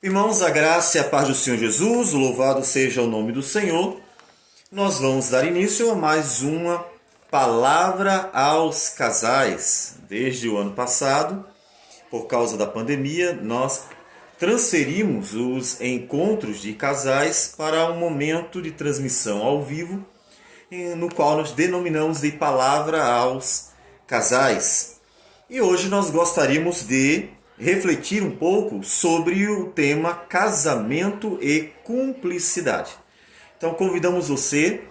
Irmãos, a graça e a paz do Senhor Jesus, louvado seja o nome do Senhor. Nós vamos dar início a mais uma palavra aos casais. Desde o ano passado, por causa da pandemia, nós transferimos os encontros de casais para um momento de transmissão ao vivo, no qual nós denominamos de palavra aos casais. E hoje nós gostaríamos de refletir um pouco sobre o tema casamento e cumplicidade. Então convidamos você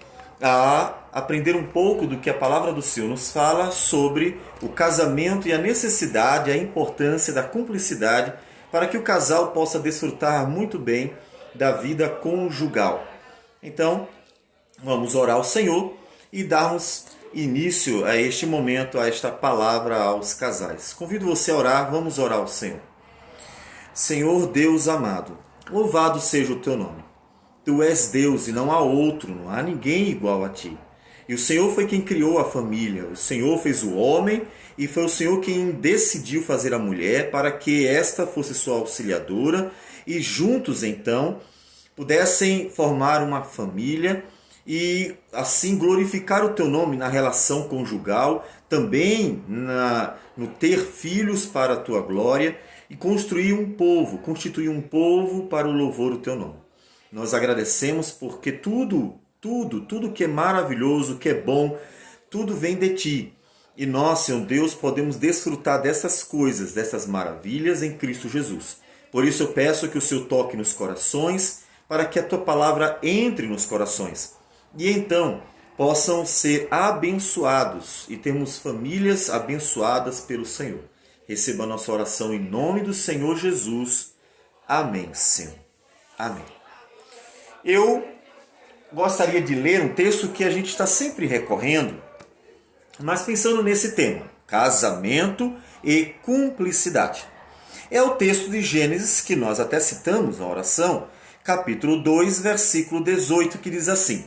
a aprender um pouco do que a palavra do Senhor nos fala sobre o casamento e a necessidade, a importância da cumplicidade para que o casal possa desfrutar muito bem da vida conjugal. Então, vamos orar ao Senhor e darmos início a este momento, a esta palavra aos casais. Convido você a orar, vamos orar ao Senhor. Senhor Deus amado, louvado seja o teu nome. Tu és Deus e não há outro, não há ninguém igual a ti. E o Senhor foi quem criou a família, o Senhor fez o homem e foi o Senhor quem decidiu fazer a mulher para que esta fosse sua auxiliadora e juntos então pudessem formar uma família e assim glorificar o teu nome na relação conjugal, também no ter filhos para a tua glória e constituir um povo para o louvor do teu nome. Nós agradecemos porque tudo que é maravilhoso, que é bom, tudo vem de ti. E nós, Senhor Deus, podemos desfrutar dessas coisas, dessas maravilhas em Cristo Jesus. Por isso eu peço que o Senhor toque nos corações, para que a tua palavra entre nos corações. E então possam ser abençoados e termos famílias abençoadas pelo Senhor. Receba a nossa oração em nome do Senhor Jesus. Amém, Senhor. Amém. Eu gostaria de ler um texto que a gente está sempre recorrendo, mas pensando nesse tema, casamento e cumplicidade. É o texto de Gênesis, que nós até citamos na oração, capítulo 2, versículo 18, que diz assim: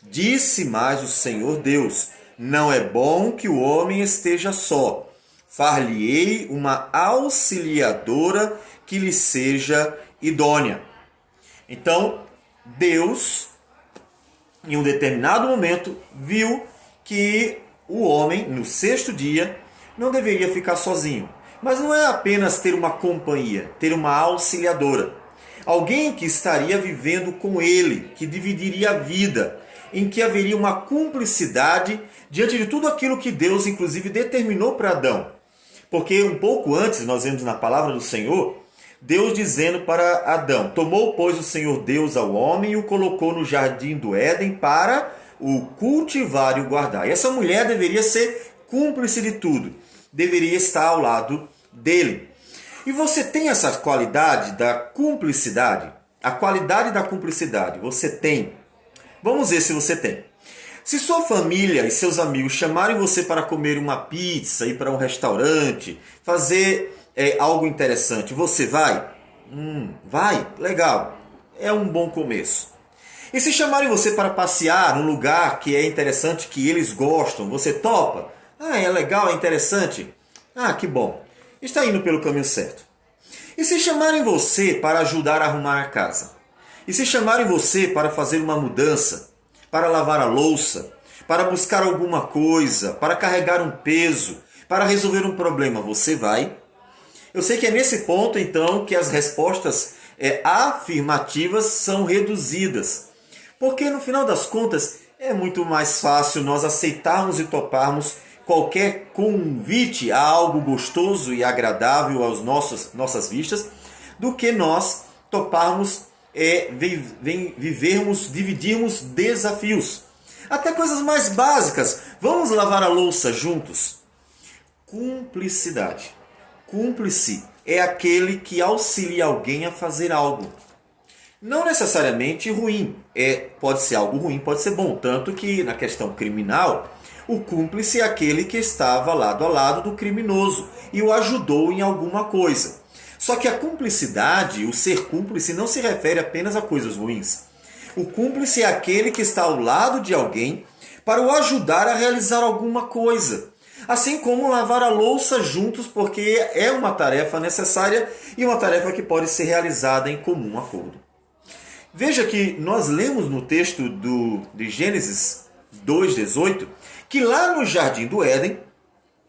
Disse mais o Senhor Deus, não é bom que o homem esteja só. Far-lhe-ei uma auxiliadora que lhe seja idônea. Então, Deus, em um determinado momento, viu que o homem, no sexto dia, não deveria ficar sozinho. Mas não é apenas ter uma companhia, ter uma auxiliadora. Alguém que estaria vivendo com ele, que dividiria a vida, em que haveria uma cumplicidade diante de tudo aquilo que Deus, inclusive, determinou para Adão. Porque um pouco antes, nós vemos na palavra do Senhor, Deus dizendo para Adão: Tomou, pois, o Senhor Deus ao homem e o colocou no jardim do Éden para o cultivar e o guardar. E essa mulher deveria ser cúmplice de tudo, deveria estar ao lado dele. E você tem essa qualidade da cumplicidade? A qualidade da cumplicidade você tem? Vamos ver se você tem. Se sua família e seus amigos chamarem você para comer uma pizza, ir para um restaurante, fazer algo interessante, você vai? Vai? Legal. É um bom começo. E se chamarem você para passear num lugar que é interessante, que eles gostam, você topa? É legal, é interessante? Que bom. Está indo pelo caminho certo. E se chamarem você para ajudar a arrumar a casa? E se chamarem você para fazer uma mudança, para lavar a louça, para buscar alguma coisa, para carregar um peso, para resolver um problema, você vai? Eu sei que é nesse ponto, então, que as respostas afirmativas são reduzidas. Porque, no final das contas, é muito mais fácil nós aceitarmos e toparmos qualquer convite a algo gostoso e agradável às nossas vistas, do que nós toparmos dividirmos desafios. Até coisas mais básicas. Vamos lavar a louça juntos? Cumplicidade. Cúmplice é aquele que auxilia alguém a fazer algo. Não necessariamente ruim. Pode ser algo ruim, pode ser bom. Tanto que na questão criminal, o cúmplice é aquele que estava lado a lado do criminoso e o ajudou em alguma coisa. Só que a cumplicidade, o ser cúmplice, não se refere apenas a coisas ruins. O cúmplice é aquele que está ao lado de alguém para o ajudar a realizar alguma coisa. Assim como lavar a louça juntos, porque é uma tarefa necessária e uma tarefa que pode ser realizada em comum acordo. Veja que nós lemos no texto de Gênesis 2,18 que lá no Jardim do Éden,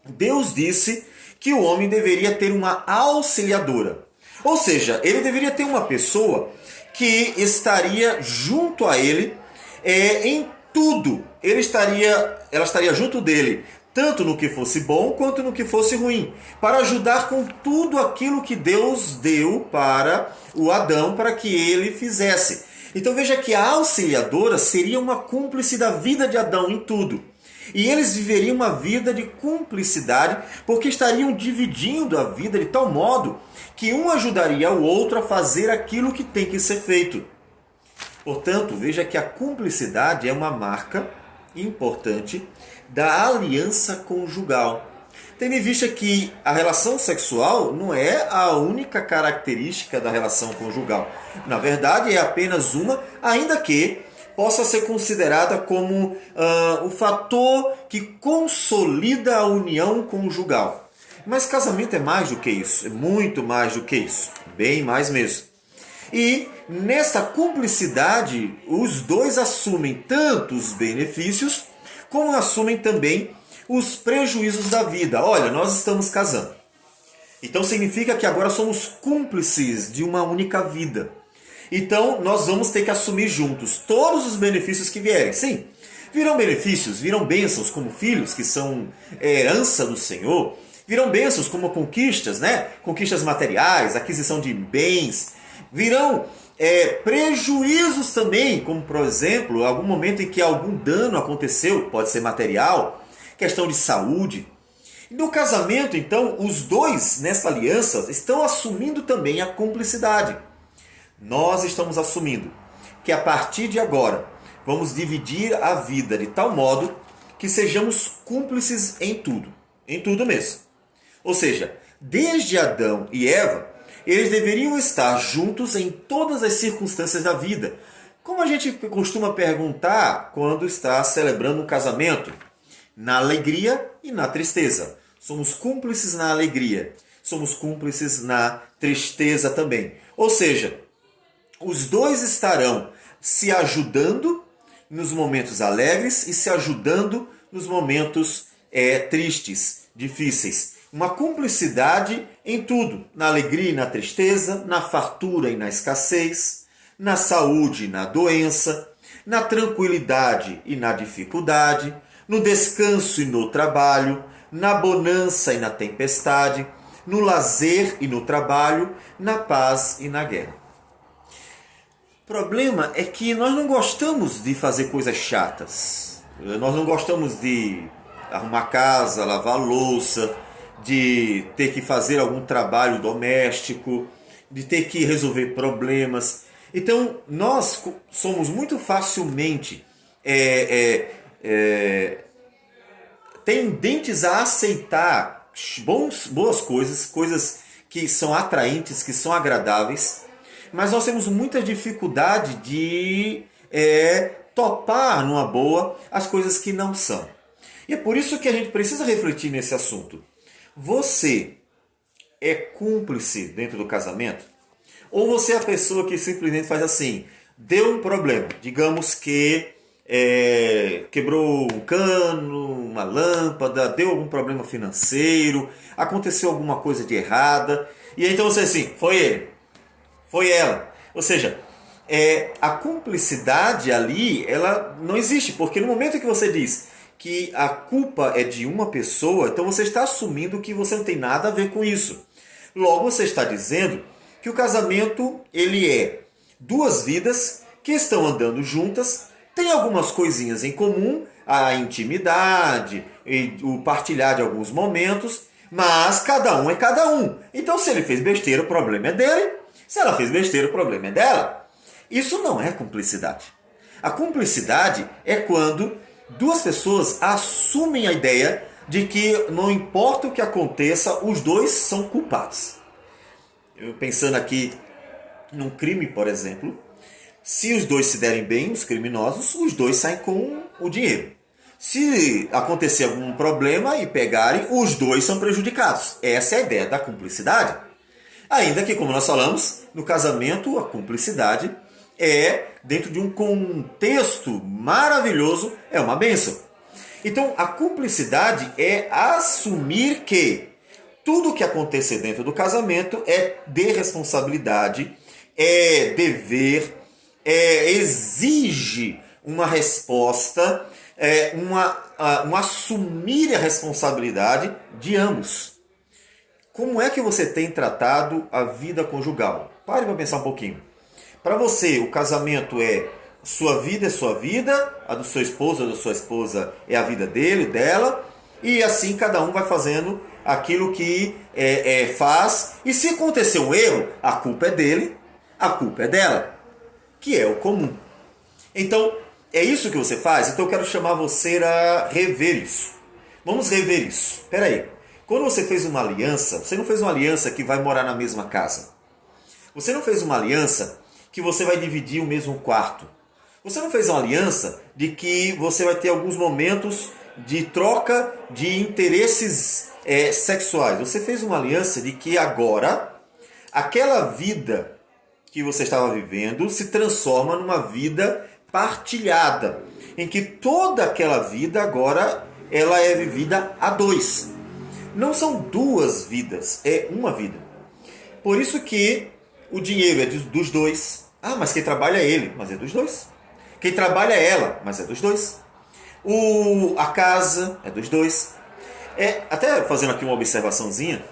Deus disse que o homem deveria ter uma auxiliadora. Ou seja, ele deveria ter uma pessoa que estaria junto a ele em tudo. Ela estaria junto dele, tanto no que fosse bom quanto no que fosse ruim, para ajudar com tudo aquilo que Deus deu para o Adão para que ele fizesse. Então veja que a auxiliadora seria uma cúmplice da vida de Adão em tudo. E eles viveriam uma vida de cumplicidade, porque estariam dividindo a vida de tal modo que um ajudaria o outro a fazer aquilo que tem que ser feito. Portanto, veja que a cumplicidade é uma marca importante da aliança conjugal. Tendo em vista que a relação sexual não é a única característica da relação conjugal. Na verdade, é apenas uma, ainda que possa ser considerada como o fator que consolida a união conjugal. Mas casamento é mais do que isso, é muito mais do que isso, bem mais mesmo. E nessa cumplicidade, os dois assumem tanto os benefícios, como assumem também os prejuízos da vida. Olha, nós estamos casando. Então significa que agora somos cúmplices de uma única vida. Então nós vamos ter que assumir juntos todos os benefícios que vierem. Sim, virão benefícios, virão bênçãos como filhos, que são herança do Senhor. Virão bênçãos como conquistas, né? Conquistas materiais, aquisição de bens. Virão prejuízos também, como por exemplo, algum momento em que algum dano aconteceu, pode ser material, questão de saúde. No casamento, então, os dois nessa aliança estão assumindo também a cumplicidade. Nós estamos assumindo que a partir de agora vamos dividir a vida de tal modo que sejamos cúmplices em tudo mesmo. Ou seja, desde Adão e Eva, eles deveriam estar juntos em todas as circunstâncias da vida. Como a gente costuma perguntar quando está celebrando um casamento? Na alegria e na tristeza. Somos cúmplices na alegria, somos cúmplices na tristeza também. Ou seja, os dois estarão se ajudando nos momentos alegres e se ajudando nos momentos tristes, difíceis. Uma cumplicidade em tudo, na alegria e na tristeza, na fartura e na escassez, na saúde e na doença, na tranquilidade e na dificuldade, no descanso e no trabalho, na bonança e na tempestade, no lazer e no trabalho, na paz e na guerra. O problema é que nós não gostamos de fazer coisas chatas. Nós não gostamos de arrumar casa, lavar louça, de ter que fazer algum trabalho doméstico, de ter que resolver problemas. Então, nós somos muito facilmente tendentes a aceitar boas coisas, coisas que são atraentes, que são agradáveis, mas nós temos muita dificuldade de topar numa boa as coisas que não são. E é por isso que a gente precisa refletir nesse assunto. Você é cúmplice dentro do casamento? Ou você é a pessoa que simplesmente faz assim, deu um problema, digamos que quebrou um cano, uma lâmpada, deu algum problema financeiro, aconteceu alguma coisa de errada, e aí então você assim, foi ele, foi ela. Ou seja, a cumplicidade ali, ela não existe, porque no momento que você diz que a culpa é de uma pessoa, então você está assumindo que você não tem nada a ver com isso. Logo, você está dizendo que o casamento ele é duas vidas que estão andando juntas, tem algumas coisinhas em comum, a intimidade, o partilhar de alguns momentos, mas cada um é cada um. Então, se ele fez besteira, o problema é dele. Se ela fez besteira, o problema é dela. Isso não é cumplicidade. A cumplicidade é quando duas pessoas assumem a ideia de que não importa o que aconteça, os dois são culpados. Eu pensando aqui num crime, por exemplo, se os dois se derem bem, os criminosos, os dois saem com o dinheiro. Se acontecer algum problema e pegarem, os dois são prejudicados. Essa é a ideia da cumplicidade. Ainda que, como nós falamos, no casamento a cumplicidade é, dentro de um contexto maravilhoso, é uma bênção. Então, a cumplicidade é assumir que tudo que acontecer dentro do casamento é de responsabilidade, é dever, exige uma resposta, um assumir a responsabilidade de ambos. Como é que você tem tratado a vida conjugal? Pare para pensar um pouquinho. Para você, o casamento é sua vida, a do seu esposo ou da sua esposa é a vida dele, dela, e assim cada um vai fazendo aquilo que faz. E se acontecer um erro, a culpa é dele, a culpa é dela, que é o comum. Então, é isso que você faz? Então eu quero chamar você a rever isso. Vamos rever isso. Espera aí. Quando você fez uma aliança, você não fez uma aliança que vai morar na mesma casa. Você não fez uma aliança que você vai dividir o mesmo quarto. Você não fez uma aliança de que você vai ter alguns momentos de troca de interesses sexuais. Você fez uma aliança de que agora aquela vida que você estava vivendo se transforma numa vida partilhada, em que toda aquela vida agora ela é vivida a dois. Não são duas vidas, é uma vida. Por isso que o dinheiro é dos dois. Ah, mas quem trabalha é ele, mas é dos dois. Quem trabalha é ela, mas é dos dois. A casa é dos dois. Até fazendo aqui uma observaçãozinha,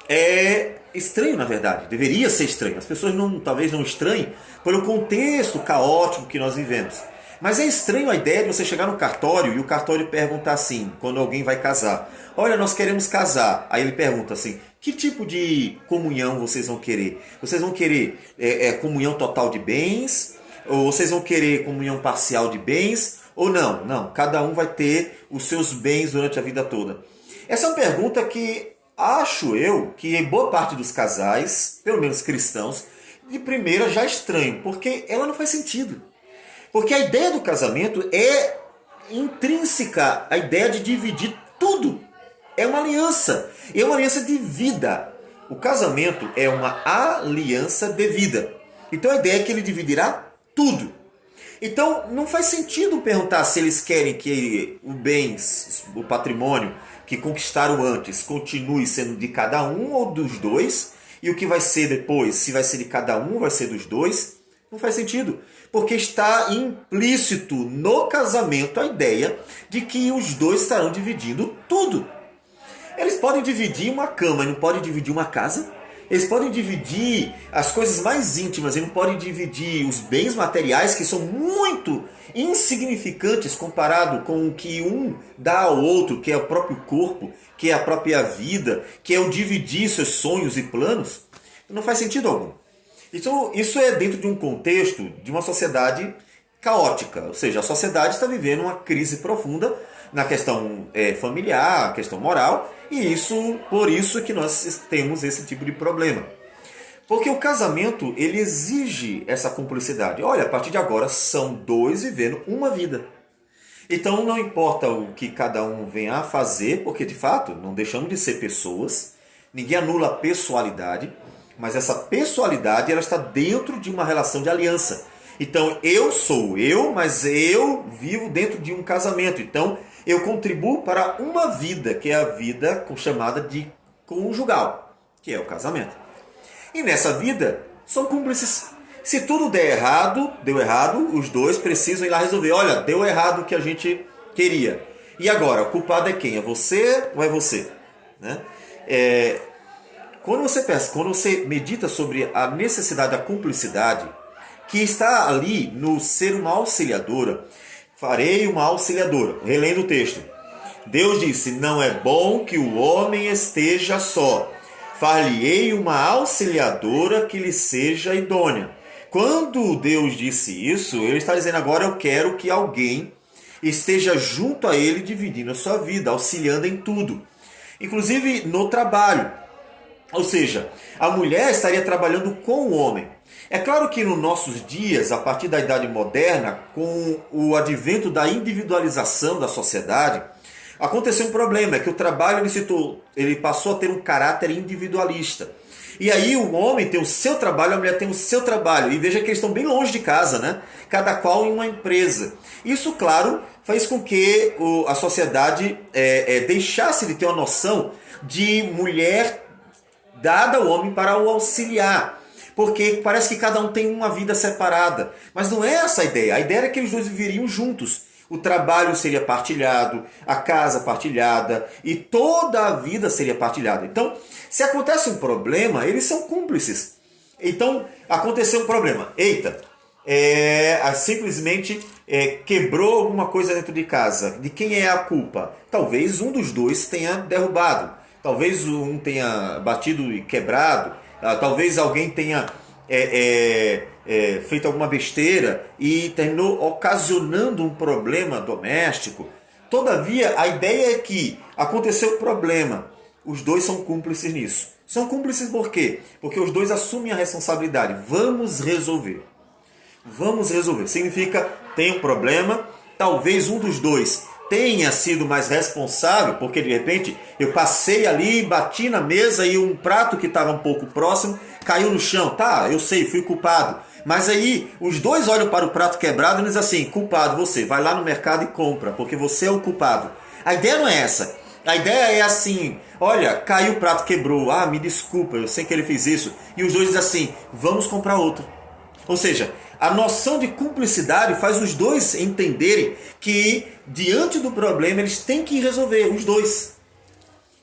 é estranho na verdade, deveria ser estranho. As pessoas talvez não estranhem pelo contexto caótico que nós vivemos. Mas é estranho a ideia de você chegar no cartório e o cartório perguntar assim, quando alguém vai casar: olha, nós queremos casar. Aí ele pergunta assim: que tipo de comunhão vocês vão querer? Vocês vão querer comunhão total de bens? Ou vocês vão querer comunhão parcial de bens? Ou não? Não, cada um vai ter os seus bens durante a vida toda. Essa é uma pergunta que acho eu que em boa parte dos casais, pelo menos cristãos, de primeira já estranho, porque ela não faz sentido. Porque a ideia do casamento é intrínseca, a ideia de dividir tudo. É uma aliança, é uma aliança de vida. O casamento é uma aliança de vida. Então a ideia é que ele dividirá tudo. Então não faz sentido perguntar se eles querem que o bens, o patrimônio que conquistaram antes continue sendo de cada um ou dos dois, e o que vai ser depois, se vai ser de cada um ou vai ser dos dois. Não faz sentido, porque está implícito no casamento a ideia de que os dois estarão dividindo tudo. Eles podem dividir uma cama, não podem dividir uma casa. Eles podem dividir as coisas mais íntimas, eles não podem dividir os bens materiais, que são muito insignificantes comparado com o que um dá ao outro, que é o próprio corpo, que é a própria vida, que é o dividir seus sonhos e planos. Não faz sentido algum. Então, isso é dentro de um contexto de uma sociedade caótica, ou seja, a sociedade está vivendo uma crise profunda na questão familiar, questão moral, e por isso que nós temos esse tipo de problema. Porque o casamento, ele exige essa cumplicidade. Olha, a partir de agora são dois vivendo uma vida. Então não importa o que cada um venha a fazer, porque de fato não deixamos de ser pessoas, ninguém anula a pessoalidade, mas essa pessoalidade ela está dentro de uma relação de aliança. Então eu sou eu, mas eu vivo dentro de um casamento. Então eu contribuo para uma vida, que é a vida chamada de conjugal, que é o casamento. E nessa vida são cúmplices. Se tudo der errado, deu errado, os dois precisam ir lá resolver. Olha, deu errado o que a gente queria. E agora, o culpado é quem? É você ou é você? Né? Quando você medita sobre a necessidade da cumplicidade, que está ali no ser uma auxiliadora, farei uma auxiliadora. Relendo o texto. Deus disse: não é bom que o homem esteja só. Far-lhe-ei uma auxiliadora que lhe seja idônea. Quando Deus disse isso, ele está dizendo: agora eu quero que alguém esteja junto a ele, dividindo a sua vida, auxiliando em tudo. Inclusive no trabalho. Ou seja, a mulher estaria trabalhando com o homem. É claro que nos nossos dias, a partir da Idade Moderna, com o advento da individualização da sociedade, aconteceu um problema, é que o trabalho ele passou a ter um caráter individualista. E aí o homem tem o seu trabalho, a mulher tem o seu trabalho. E veja que eles estão bem longe de casa, né? Cada qual em uma empresa. Isso, claro, fez com que a sociedade deixasse de ter uma noção de mulher dada ao homem para o auxiliar. Porque parece que cada um tem uma vida separada. Mas não é essa a ideia. A ideia era que os dois viveriam juntos. O trabalho seria partilhado, a casa partilhada e toda a vida seria partilhada. Então, se acontece um problema, eles são cúmplices. Então, aconteceu um problema. Eita, simplesmente quebrou alguma coisa dentro de casa. De quem é a culpa? Talvez um dos dois tenha derrubado. Talvez um tenha batido e quebrado. Talvez alguém tenha feito alguma besteira e terminou ocasionando um problema doméstico. Todavia, a ideia é que aconteceu o problema. Os dois são cúmplices nisso. São cúmplices por quê? Porque os dois assumem a responsabilidade. Vamos resolver. Vamos resolver. Significa, tem um problema, talvez um dos dois tenha sido mais responsável, porque de repente eu passei ali, bati na mesa e um prato que estava um pouco próximo caiu no chão. Tá, eu sei, fui culpado. Mas aí os dois olham para o prato quebrado e dizem assim: culpado você, vai lá no mercado e compra, porque você é o culpado. A ideia não é essa. A ideia é assim: olha, caiu o prato, quebrou, me desculpa, eu sei que ele fez isso. E os dois dizem assim: vamos comprar outro. Ou seja, a noção de cumplicidade faz os dois entenderem que, diante do problema, eles têm que resolver, os dois.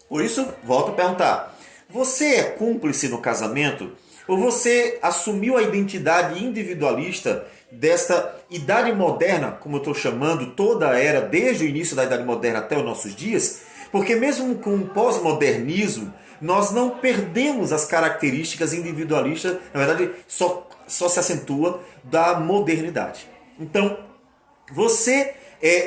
Por isso, volto a perguntar: você é cúmplice no casamento? Ou você assumiu a identidade individualista desta idade moderna, como eu estou chamando, toda a era, desde o início da idade moderna até os nossos dias? Porque mesmo com o pós-modernismo, nós não perdemos as características individualistas, na verdade, só se acentua da modernidade. Então, você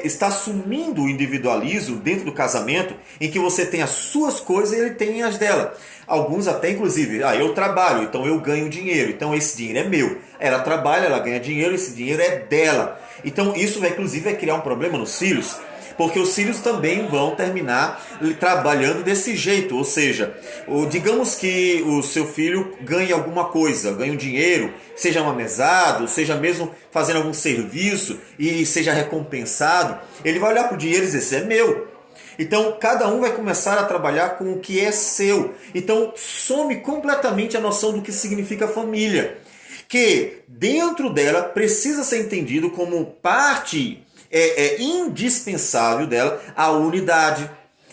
está assumindo o individualismo dentro do casamento, em que você tem as suas coisas e ele tem as dela. Alguns até, inclusive, eu trabalho, então eu ganho dinheiro, então esse dinheiro é meu. Ela trabalha, ela ganha dinheiro, esse dinheiro é dela. Então isso vai, inclusive, vai criar um problema nos filhos, porque os filhos também vão terminar trabalhando desse jeito. Ou seja, digamos que o seu filho ganhe alguma coisa, ganhe um dinheiro, seja uma mesada, seja mesmo fazendo algum serviço e seja recompensado, ele vai olhar para o dinheiro e dizer: esse é meu. Então cada um vai começar a trabalhar com o que é seu. Então some completamente a noção do que significa família, que dentro dela precisa ser entendido como parte indispensável dela a unidade,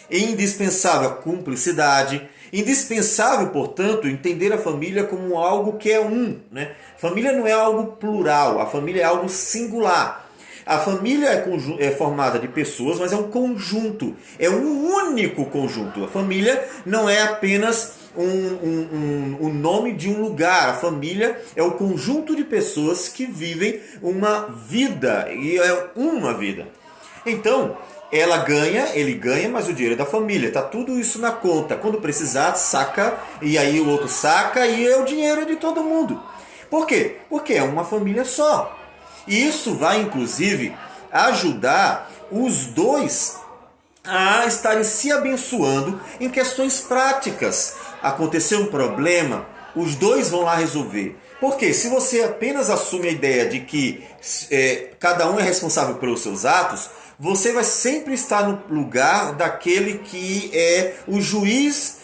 indispensável a cumplicidade, indispensável, portanto, entender a família como algo que é um, né? Família não é algo plural, a família é algo singular. A família é formada de pessoas, mas é um conjunto, é um único conjunto. A família não é apenas um nome de um lugar. A família é o conjunto de pessoas que vivem uma vida, e é uma vida. Então, ele ganha, mas o dinheiro é da família. Tá tudo isso na conta. Quando precisar, saca, e aí o outro saca, e o dinheiro é de todo mundo. Por quê? Porque é uma família só. E isso vai, inclusive, ajudar os dois a estarem se abençoando em questões práticas. Aconteceu um problema, os dois vão lá resolver. Porque se você apenas assume a ideia de que cada um é responsável pelos seus atos, você vai sempre estar no lugar daquele que é o juiz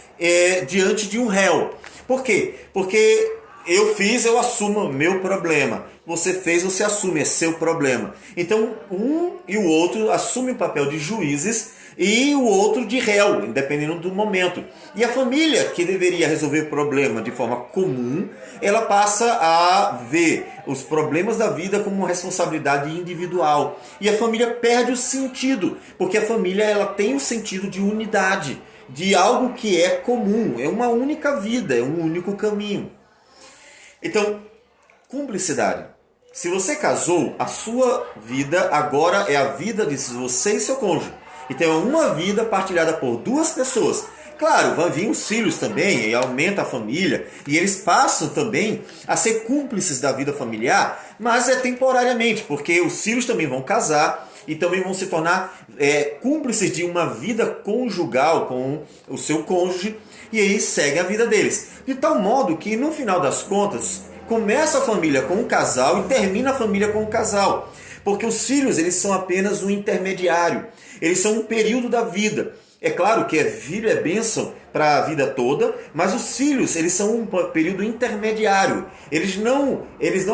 diante de um réu. Por quê? Porque eu fiz, eu assumo meu problema. Você fez, você assume, é seu problema. Então, um e o outro assumem o papel de juízes e o outro de réu, dependendo do momento. E a família, que deveria resolver o problema de forma comum, ela passa a ver os problemas da vida como uma responsabilidade individual. E a família perde o sentido, porque a família ela tem o sentido de unidade, de algo que é comum, é uma única vida, é um único caminho. Então, cumplicidade. Se você casou, a sua vida agora é a vida de você e seu cônjuge. Então é uma vida partilhada por duas pessoas. Claro, vão vir os filhos também, e aumenta a família, e eles passam também a ser cúmplices da vida familiar, mas é temporariamente, porque os filhos também vão casar e também vão se tornar cúmplices de uma vida conjugal com o seu cônjuge, e aí seguem a vida deles. De tal modo que, no final das contas, começa a família com o casal e termina a família com o casal. Porque os filhos, eles são apenas um intermediário. Eles são um período da vida. É claro que filho é bênção para a vida toda, mas os filhos, eles são um período intermediário. Eles não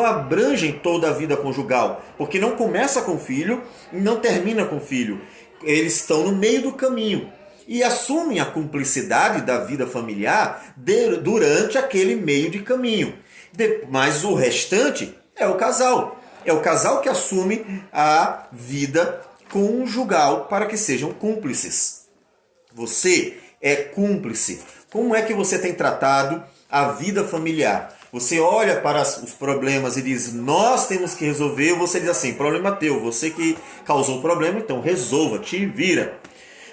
abrangem toda a vida conjugal, porque não começa com o filho e não termina com o filho. Eles estão no meio do caminho e assumem a cumplicidade da vida familiar durante aquele meio de caminho. Mas o restante é o casal. É o casal que assume a vida conjugal para que sejam cúmplices. Você é cúmplice. Como é que você tem tratado a vida familiar? Você olha para os problemas e diz, nós temos que resolver, ou você diz assim, problema teu, você que causou o problema, então resolva, te vira.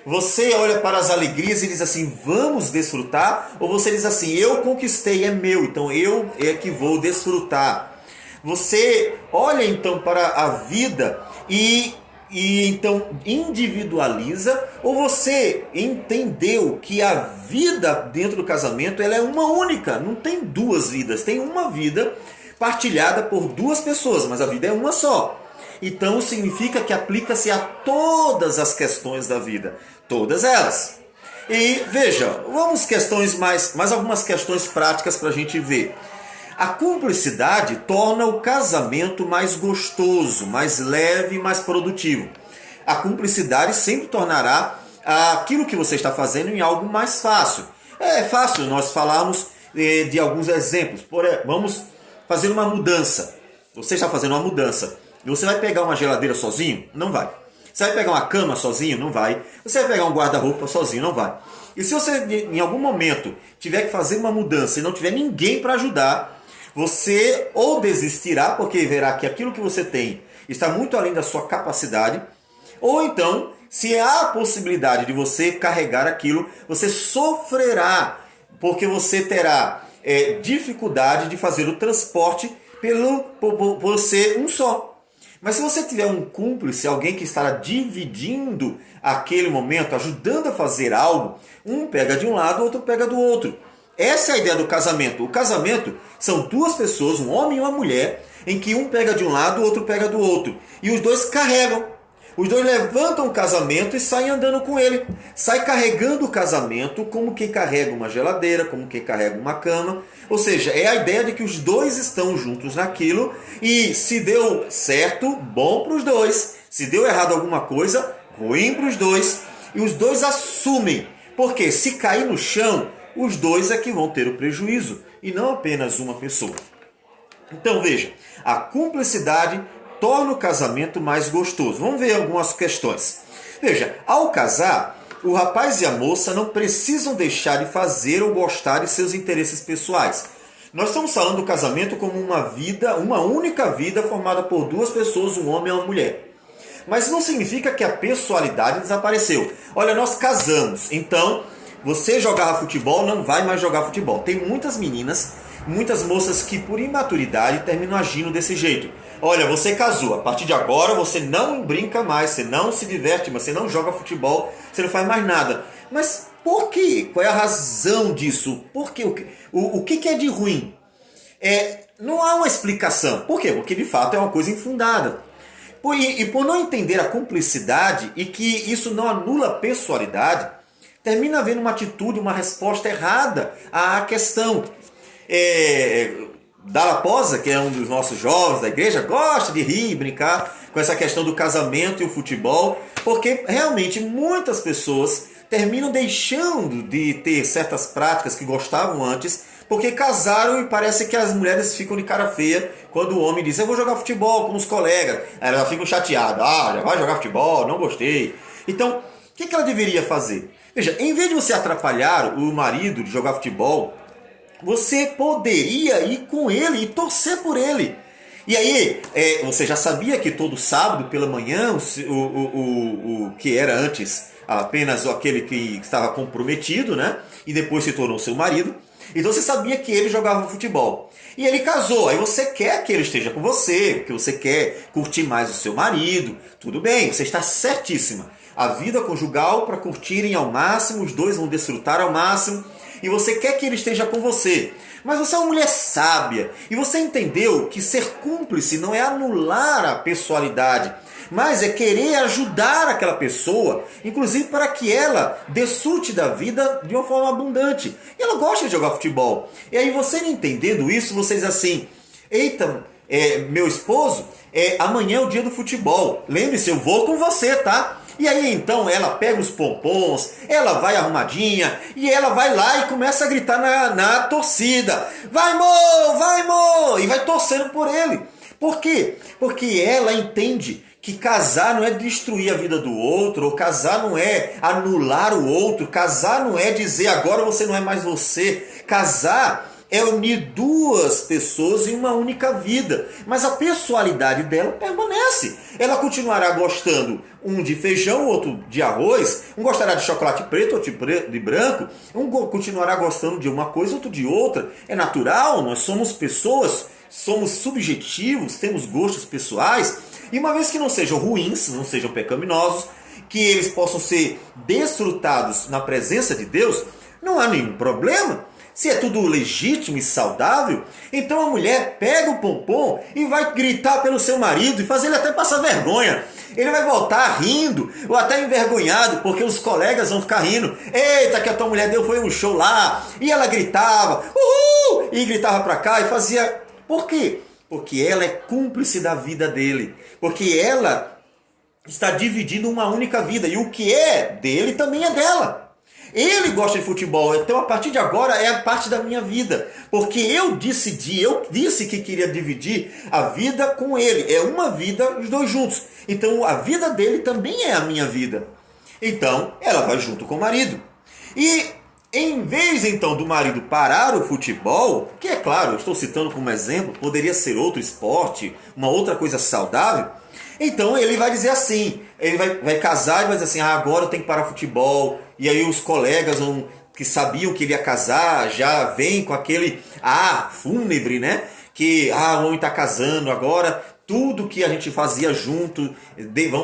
Você olha para as alegrias e diz assim, vamos desfrutar, ou você diz assim, eu conquistei, é meu, então eu é que vou desfrutar. Você olha então para a vida e então individualiza, ou você entendeu que a vida dentro do casamento ela é uma única, não tem duas vidas, tem uma vida partilhada por duas pessoas, mas a vida é uma só. Então significa que aplica-se a todas as questões da vida, todas elas. E veja, vamos mais algumas questões práticas para a gente ver. A cumplicidade torna o casamento mais gostoso, mais leve e mais produtivo. A cumplicidade sempre tornará aquilo que você está fazendo em algo mais fácil. É fácil nós falarmos de alguns exemplos. Vamos fazer uma mudança. Você está fazendo uma mudança. Você vai pegar uma geladeira sozinho? Não vai. Você vai pegar uma cama sozinho? Não vai. Você vai pegar um guarda-roupa sozinho? Não vai. E se você em algum momento tiver que fazer uma mudança e não tiver ninguém para ajudar, você ou desistirá porque verá que aquilo que você tem está muito além da sua capacidade, ou então, se há a possibilidade de você carregar aquilo, você sofrerá porque você terá dificuldade de fazer o transporte por ser um só. Mas se você tiver um cúmplice, alguém que estará dividindo aquele momento, ajudando a fazer algo, um pega de um lado, o outro pega do outro. Essa é a ideia do casamento. O casamento são duas pessoas, um homem e uma mulher, em que um pega de um lado, o outro pega do outro. E os dois carregam. Os dois levantam o casamento e saem andando com ele. Sai carregando o casamento como quem carrega uma geladeira, como quem carrega uma cama. Ou seja, é a ideia de que os dois estão juntos naquilo. E se deu certo, bom para os dois. Se deu errado alguma coisa, ruim para os dois. E os dois assumem. Porque se cair no chão, os dois é que vão ter o prejuízo. E não apenas uma pessoa. Então veja, a cumplicidade torna o casamento mais gostoso. Vamos ver algumas questões. Veja, ao casar, o rapaz e a moça não precisam deixar de fazer ou gostar de seus interesses pessoais. Nós estamos falando do casamento como uma única vida formada por duas pessoas, um homem e uma mulher. Mas não significa que a pessoalidade desapareceu. Olha, nós casamos, então você jogava futebol, não vai mais jogar futebol. Tem muitas meninas, muitas moças que por imaturidade terminam agindo desse jeito. Olha, você casou, a partir de agora você não brinca mais, você não se diverte, você não joga futebol, você não faz mais nada. Mas por quê? Qual é a razão disso? Por quê? O que é de ruim? Não há uma explicação. Por quê? Porque de fato é uma coisa infundada. E por não entender a cumplicidade e que isso não anula a pessoalidade, termina havendo uma atitude, uma resposta errada à questão. Dalla Posa, que é um dos nossos jovens da igreja, gosta de rir e brincar com essa questão do casamento e o futebol, porque realmente muitas pessoas terminam deixando de ter certas práticas que gostavam antes, porque casaram e parece que as mulheres ficam de cara feia quando o homem diz, eu vou jogar futebol com os colegas. Aí elas ficam chateadas, já vai jogar futebol, não gostei. Então, o que ela deveria fazer? Veja, em vez de você atrapalhar o marido de jogar futebol, você poderia ir com ele e torcer por ele. E aí, você já sabia que todo sábado pela manhã, o que era antes apenas aquele que estava comprometido, né? E depois se tornou seu marido. Então você sabia que ele jogava futebol. E ele casou, aí você quer que ele esteja com você, porque você quer curtir mais o seu marido. Tudo bem, você está certíssima. A vida conjugal para curtirem ao máximo, os dois vão desfrutar ao máximo. E você quer que ele esteja com você. Mas você é uma mulher sábia e você entendeu que ser cúmplice não é anular a pessoalidade, mas é querer ajudar aquela pessoa, inclusive para que ela desfrute da vida de uma forma abundante. E ela gosta de jogar futebol. E aí você entendendo isso, você diz assim, eita, meu esposo, amanhã é o dia do futebol. Lembre-se, eu vou com você, tá? E aí então ela pega os pompons, ela vai arrumadinha e ela vai lá e começa a gritar na torcida. Vai, Mo! Vai, Mo! E vai torcendo por ele. Por quê? Porque ela entende que casar não é destruir a vida do outro, ou casar não é anular o outro, casar não é dizer agora você não é mais você. Casar é unir duas pessoas em uma única vida. Mas a pessoalidade dela permanece. Ela continuará gostando um de feijão, outro de arroz. Um gostará de chocolate preto, outro de branco. Um continuará gostando de uma coisa, outro de outra. É natural, nós somos pessoas, somos subjetivos, temos gostos pessoais. E uma vez que não sejam ruins, não sejam pecaminosos, que eles possam ser desfrutados na presença de Deus, não há nenhum problema. Se é tudo legítimo e saudável, então a mulher pega o pompom e vai gritar pelo seu marido e fazer ele até passar vergonha. Ele vai voltar rindo ou até envergonhado, porque os colegas vão ficar rindo. Eita, que a tua mulher foi um show lá. E ela gritava, uhul! E gritava pra cá e fazia... Por quê? Porque ela é cúmplice da vida dele. Porque ela está dividindo uma única vida. E o que é dele também é dela. Ele gosta de futebol, então a partir de agora é a parte da minha vida. Porque eu disse que queria dividir a vida com ele. É uma vida, os dois juntos. Então a vida dele também é a minha vida. Então ela vai junto com o marido. E em vez então do marido parar o futebol, que é claro, eu estou citando como exemplo, poderia ser outro esporte, uma outra coisa saudável. Então ele vai dizer assim, ele vai casar e vai dizer assim, agora eu tenho que parar o futebol. E aí os colegas que sabiam que ele ia casar já vêm com aquele fúnebre, né? Que o homem está casando, agora tudo que a gente fazia junto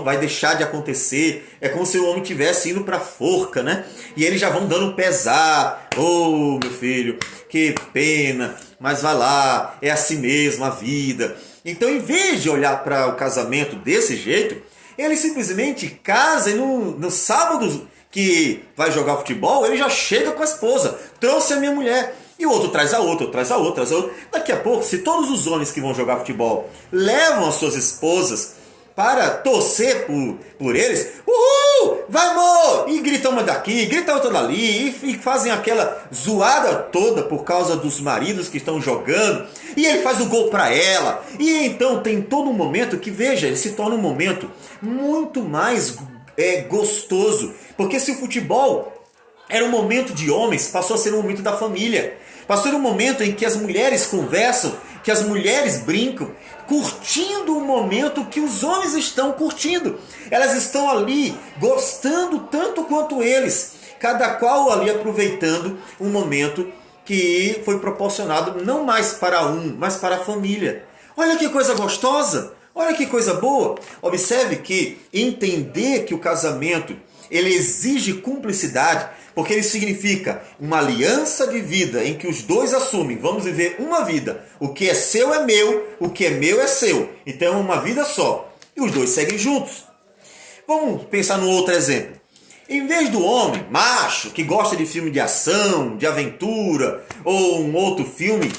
vai deixar de acontecer. É como se o homem estivesse indo para a forca, né? E eles já vão dando pesar. Oh, meu filho, que pena, mas vai lá, é assim mesmo a vida. Então, em vez de olhar para o casamento desse jeito, ele simplesmente casa e no sábado que vai jogar futebol, ele já chega com a esposa. Trouxe a minha mulher. E o outro traz a outra, traz a outra, traz a outra. Daqui a pouco, se todos os homens que vão jogar futebol levam as suas esposas para torcer por eles, uhul, vai, amor! E grita uma daqui, grita outra dali, e fazem aquela zoada toda por causa dos maridos que estão jogando, e ele faz o gol para ela. E então tem todo um momento que, veja, ele se torna um momento muito mais gostoso. Porque se o futebol era um momento de homens, passou a ser um momento da família. Passou a ser um momento em que as mulheres conversam, que as mulheres brincam, curtindo o momento que os homens estão curtindo. Elas estão ali gostando tanto quanto eles, cada qual ali aproveitando um momento que foi proporcionado não mais para um, mas para a família. Olha que coisa gostosa, olha que coisa boa. Observe que entender que o casamento ele exige cumplicidade, porque ele significa uma aliança de vida em que os dois assumem, vamos viver uma vida. O que é seu é meu, o que é meu é seu. Então é uma vida só. E os dois seguem juntos. Vamos pensar num outro exemplo. Em vez do homem macho que gosta de filme de ação, de aventura, ou um outro filme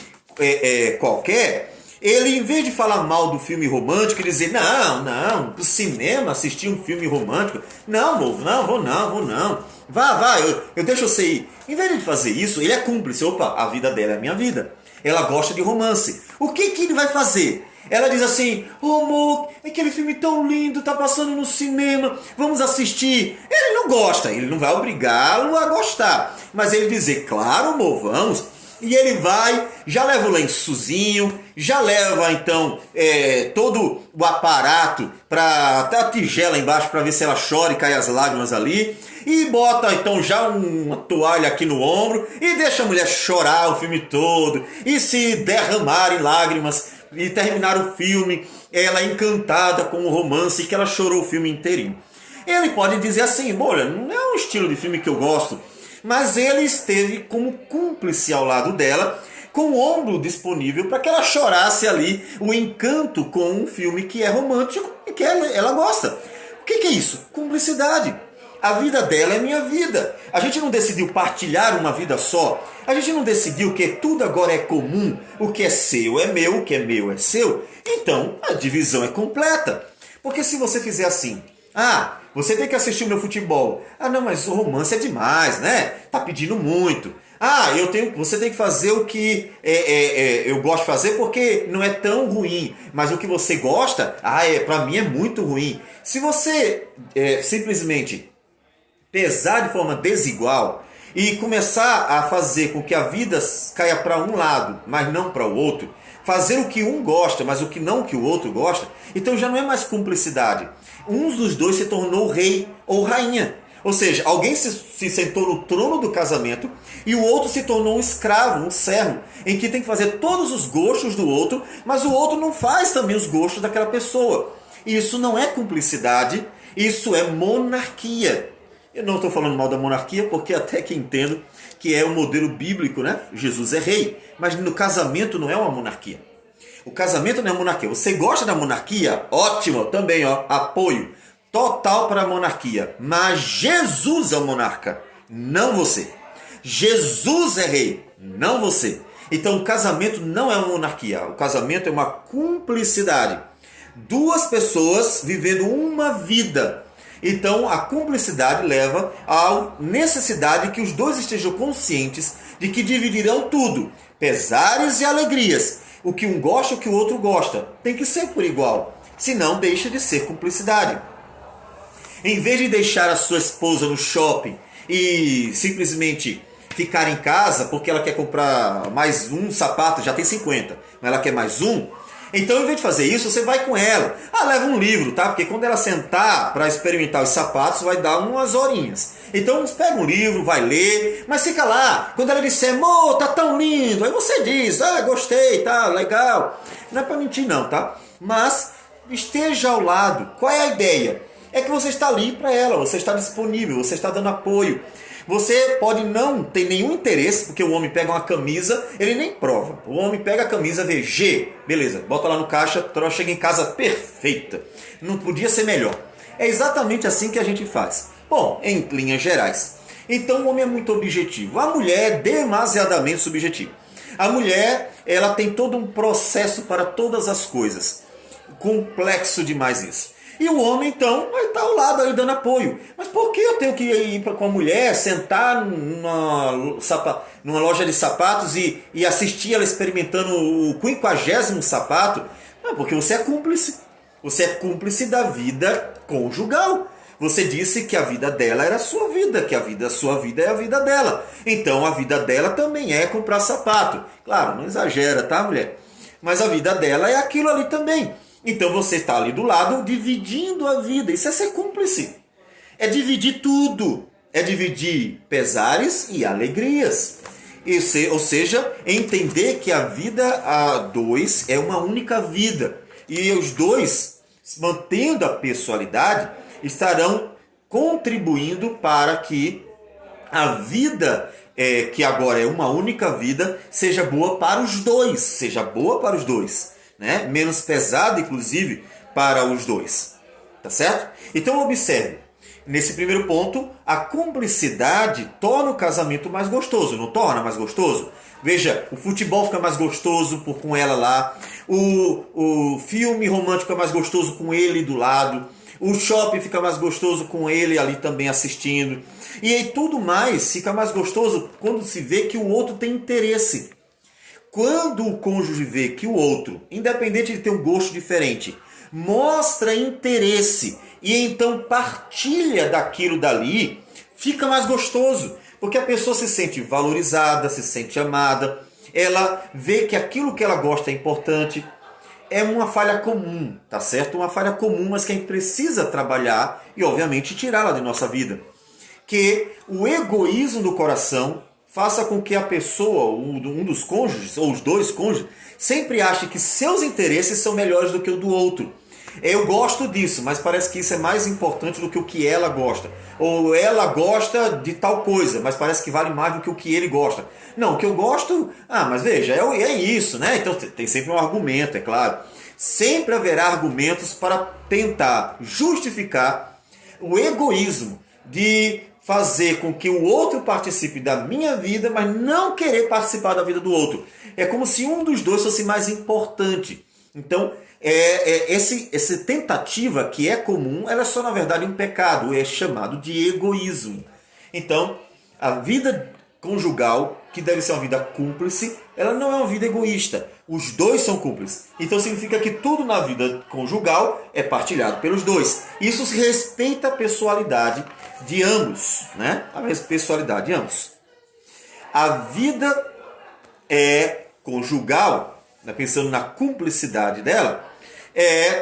qualquer, ele, em vez de falar mal do filme romântico, ele dizer, não, pro cinema assistir um filme romântico, não, vou não. Vá, eu deixo você ir. Em vez de fazer isso, ele é cúmplice. Opa, a vida dela é a minha vida. Ela gosta de romance. O que ele vai fazer? Ela diz assim, amor, aquele filme tão lindo, tá passando no cinema, vamos assistir. Ele não gosta, ele não vai obrigá-lo a gostar. Mas ele dizer, claro, amor, vamos. E ele vai, já leva o lençozinho, já leva então todo o aparato, até a tigela embaixo para ver se ela chora e cai as lágrimas ali. E bota então já uma toalha aqui no ombro e deixa a mulher chorar o filme todo e se derramar em lágrimas e terminar o filme ela encantada com o romance que ela chorou o filme inteirinho. Ele pode dizer assim, olha, não é um estilo de filme que eu gosto, mas ele esteve como cúmplice ao lado dela, com o ombro disponível para que ela chorasse ali o encanto com um filme que é romântico e que ela gosta. O que é isso? Cumplicidade. A vida dela é minha vida. A gente não decidiu partilhar uma vida só. A gente não decidiu que tudo agora é comum. O que é seu é meu, o que é meu é seu. Então, a divisão é completa. Porque se você fizer assim, você tem que assistir o meu futebol. Não, mas o romance é demais, né? Tá pedindo muito. Você tem que fazer o que eu gosto de fazer porque não é tão ruim. Mas o que você gosta, pra mim é muito ruim. Se você simplesmente pesar de forma desigual e começar a fazer com que a vida caia para um lado, mas não para o outro, fazer o que um gosta, mas o que não que o outro gosta, então já não é mais cumplicidade. Um dos dois se tornou rei ou rainha. Ou seja, alguém se sentou no trono do casamento e o outro se tornou um escravo, um servo, em que tem que fazer todos os gostos do outro, mas o outro não faz também os gostos daquela pessoa. Isso não é cumplicidade, isso é monarquia. Eu não estou falando mal da monarquia, porque até que entendo que é um modelo bíblico, né? Jesus é rei, mas no casamento não é uma monarquia. O casamento não é monarquia. Você gosta da monarquia? Ótimo, também, apoio total para a monarquia. Mas Jesus é o monarca, não você. Jesus é rei, não você. Então o casamento não é uma monarquia, o casamento é uma cumplicidade. Duas pessoas vivendo uma vida. Então a cumplicidade leva à necessidade que os dois estejam conscientes de que dividirão tudo, pesares e alegrias. O que um gosta, o que o outro gosta. Tem que ser por igual, senão deixa de ser cumplicidade. Em vez de deixar a sua esposa no shopping e simplesmente ficar em casa porque ela quer comprar mais um sapato, já tem 50, mas ela quer mais um, então, em vez de fazer isso, você vai com ela. Leva um livro, tá? Porque quando ela sentar para experimentar os sapatos, vai dar umas horinhas. Então, pega um livro, vai ler, mas fica lá. Quando ela disser, amor, tá tão lindo, aí você diz, gostei, tá, legal. Não é para mentir não, tá? Mas esteja ao lado. Qual é a ideia? É que você está ali para ela, você está disponível, você está dando apoio. Você pode não ter nenhum interesse, porque o homem pega uma camisa, ele nem prova. O homem pega a camisa, vê G, beleza, bota lá no caixa, chega em casa perfeita. Não podia ser melhor. É exatamente assim que a gente faz. Bom, em linhas gerais. Então o homem é muito objetivo. A mulher é demasiadamente subjetiva. A mulher, ela tem todo um processo para todas as coisas. Complexo demais isso. E o homem, então, vai estar ao lado aí dando apoio. Mas por que eu tenho que ir com a mulher, sentar numa loja de sapatos e assistir ela experimentando o 50º sapato? Não, porque você é cúmplice. Você é cúmplice da vida conjugal. Você disse que a vida dela era a sua vida, que a sua vida é a vida dela. Então a vida dela também é comprar sapato. Claro, não exagera, tá, mulher? Mas a vida dela é aquilo ali também. Então você está ali do lado dividindo a vida. Isso é ser cúmplice. É dividir tudo. É dividir pesares e alegrias. Ou seja, entender que a vida a dois é uma única vida. E os dois, mantendo a pessoalidade, estarão contribuindo para que a vida, que agora é uma única vida, seja boa para os dois. Seja boa para os dois. Né? Menos pesado, inclusive, para os dois. Tá certo? Então observe, nesse primeiro ponto, a cumplicidade torna o casamento mais gostoso, não torna mais gostoso? Veja, o futebol fica mais gostoso com ela lá, o filme romântico é mais gostoso com ele do lado, o shopping fica mais gostoso com ele ali também assistindo, e aí tudo mais fica mais gostoso quando se vê que o outro tem interesse. Quando o cônjuge vê que o outro, independente de ter um gosto diferente, mostra interesse e então partilha daquilo dali, fica mais gostoso. Porque a pessoa se sente valorizada, se sente amada. ela vê que aquilo que ela gosta é importante. É uma falha comum, tá certo? Uma falha comum, mas que a gente precisa trabalhar e, obviamente, tirá-la de nossa vida. Que o egoísmo do coração faça com que a pessoa, um dos cônjuges, ou os dois cônjuges, sempre ache que seus interesses são melhores do que o do outro. Eu gosto disso, mas parece que isso é mais importante do que o que ela gosta. Ou ela gosta de tal coisa, mas parece que vale mais do que o que ele gosta. Não, o que eu gosto... mas veja, é isso, né? Então tem sempre um argumento, é claro. Sempre haverá argumentos para tentar justificar o egoísmo de fazer com que o outro participe da minha vida, mas não querer participar da vida do outro. É como se um dos dois fosse mais importante. Então, essa tentativa que é comum, ela é só na verdade um pecado, é chamado de egoísmo. Então, a vida conjugal, que deve ser uma vida cúmplice, ela não é uma vida egoísta. Os dois são cúmplices. Então significa que tudo na vida conjugal é partilhado pelos dois. Isso respeita a pessoalidade de ambos, né? A pessoalidade de ambos. A vida conjugal, né, pensando na cumplicidade dela,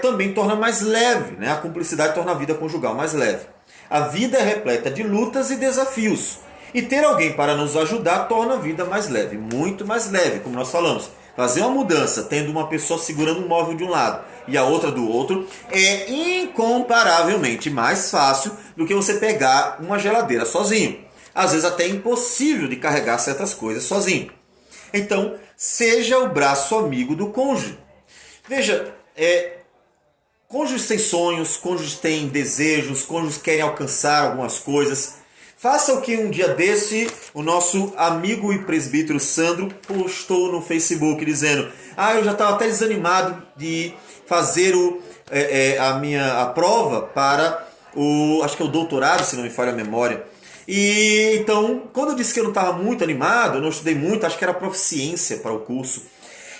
também torna mais leve, né? A cumplicidade torna a vida conjugal mais leve. A vida é repleta de lutas e desafios. E ter alguém para nos ajudar torna a vida mais leve, muito mais leve, como nós falamos. Fazer uma mudança tendo uma pessoa segurando um móvel de um lado e a outra do outro é incomparavelmente mais fácil do que você pegar uma geladeira sozinho. Às vezes até é impossível de carregar certas coisas sozinho. Então, seja o braço amigo do cônjuge. Veja, cônjuges têm sonhos, cônjuges têm desejos, cônjuges querem alcançar algumas coisas. Faça o que um dia desse o nosso amigo e presbítero Sandro postou no Facebook dizendo: eu já estava até desanimado de fazer a prova para acho que é o doutorado, se não me falha a memória. E então, quando eu disse que eu não estava muito animado, eu não estudei muito, acho que era proficiência para o curso.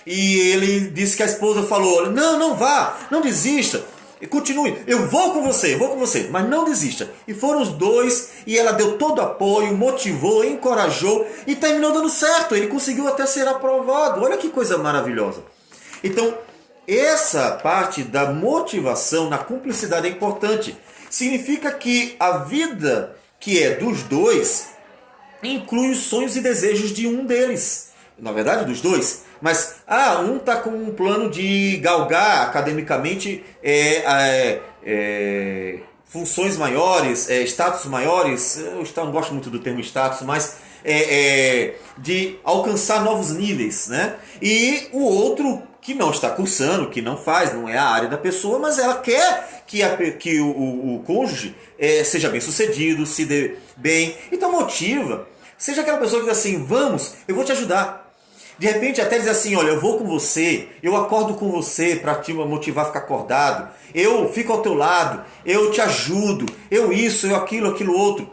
E ele disse que a esposa falou: não vá, não desista. Continue, eu vou com você, mas não desista. E foram os dois, e ela deu todo apoio, motivou, encorajou, e terminou dando certo. Ele conseguiu até ser aprovado. Olha que coisa maravilhosa. Então, essa parte da motivação na cumplicidade é importante. Significa que a vida que é dos dois inclui os sonhos e desejos de um deles. Na verdade, dos dois. Mas, um está com um plano de galgar academicamente funções maiores, status maiores. Eu não gosto muito do termo status, mas de alcançar novos níveis, né? E o outro que não está cursando, que não faz, não é a área da pessoa, mas ela quer que o cônjuge seja bem sucedido, se dê bem. Então motiva. Seja aquela pessoa que diz assim: vamos, eu vou te ajudar. De repente até diz assim: olha, eu vou com você, eu acordo com você para te motivar a ficar acordado, eu fico ao teu lado, eu te ajudo, eu isso, eu aquilo outro.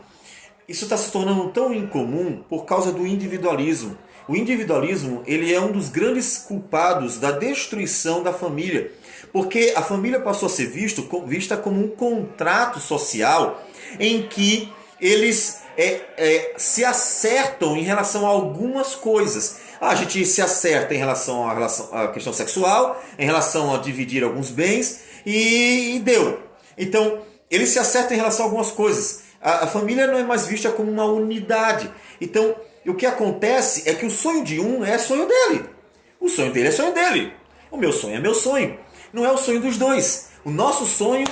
Isso está se tornando tão incomum por causa do individualismo. O individualismo, ele é um dos grandes culpados da destruição da família, porque a família passou a ser vista como um contrato social em que eles se acertam em relação a algumas coisas. A gente se acerta em relação à questão sexual, em relação a dividir alguns bens, e deu. Então, eles se acertam em relação a algumas coisas. A família não é mais vista como uma unidade. Então, o que acontece é que o sonho de um é sonho dele. O sonho dele é sonho dele. O meu sonho é meu sonho. Não é o sonho dos dois. O nosso sonho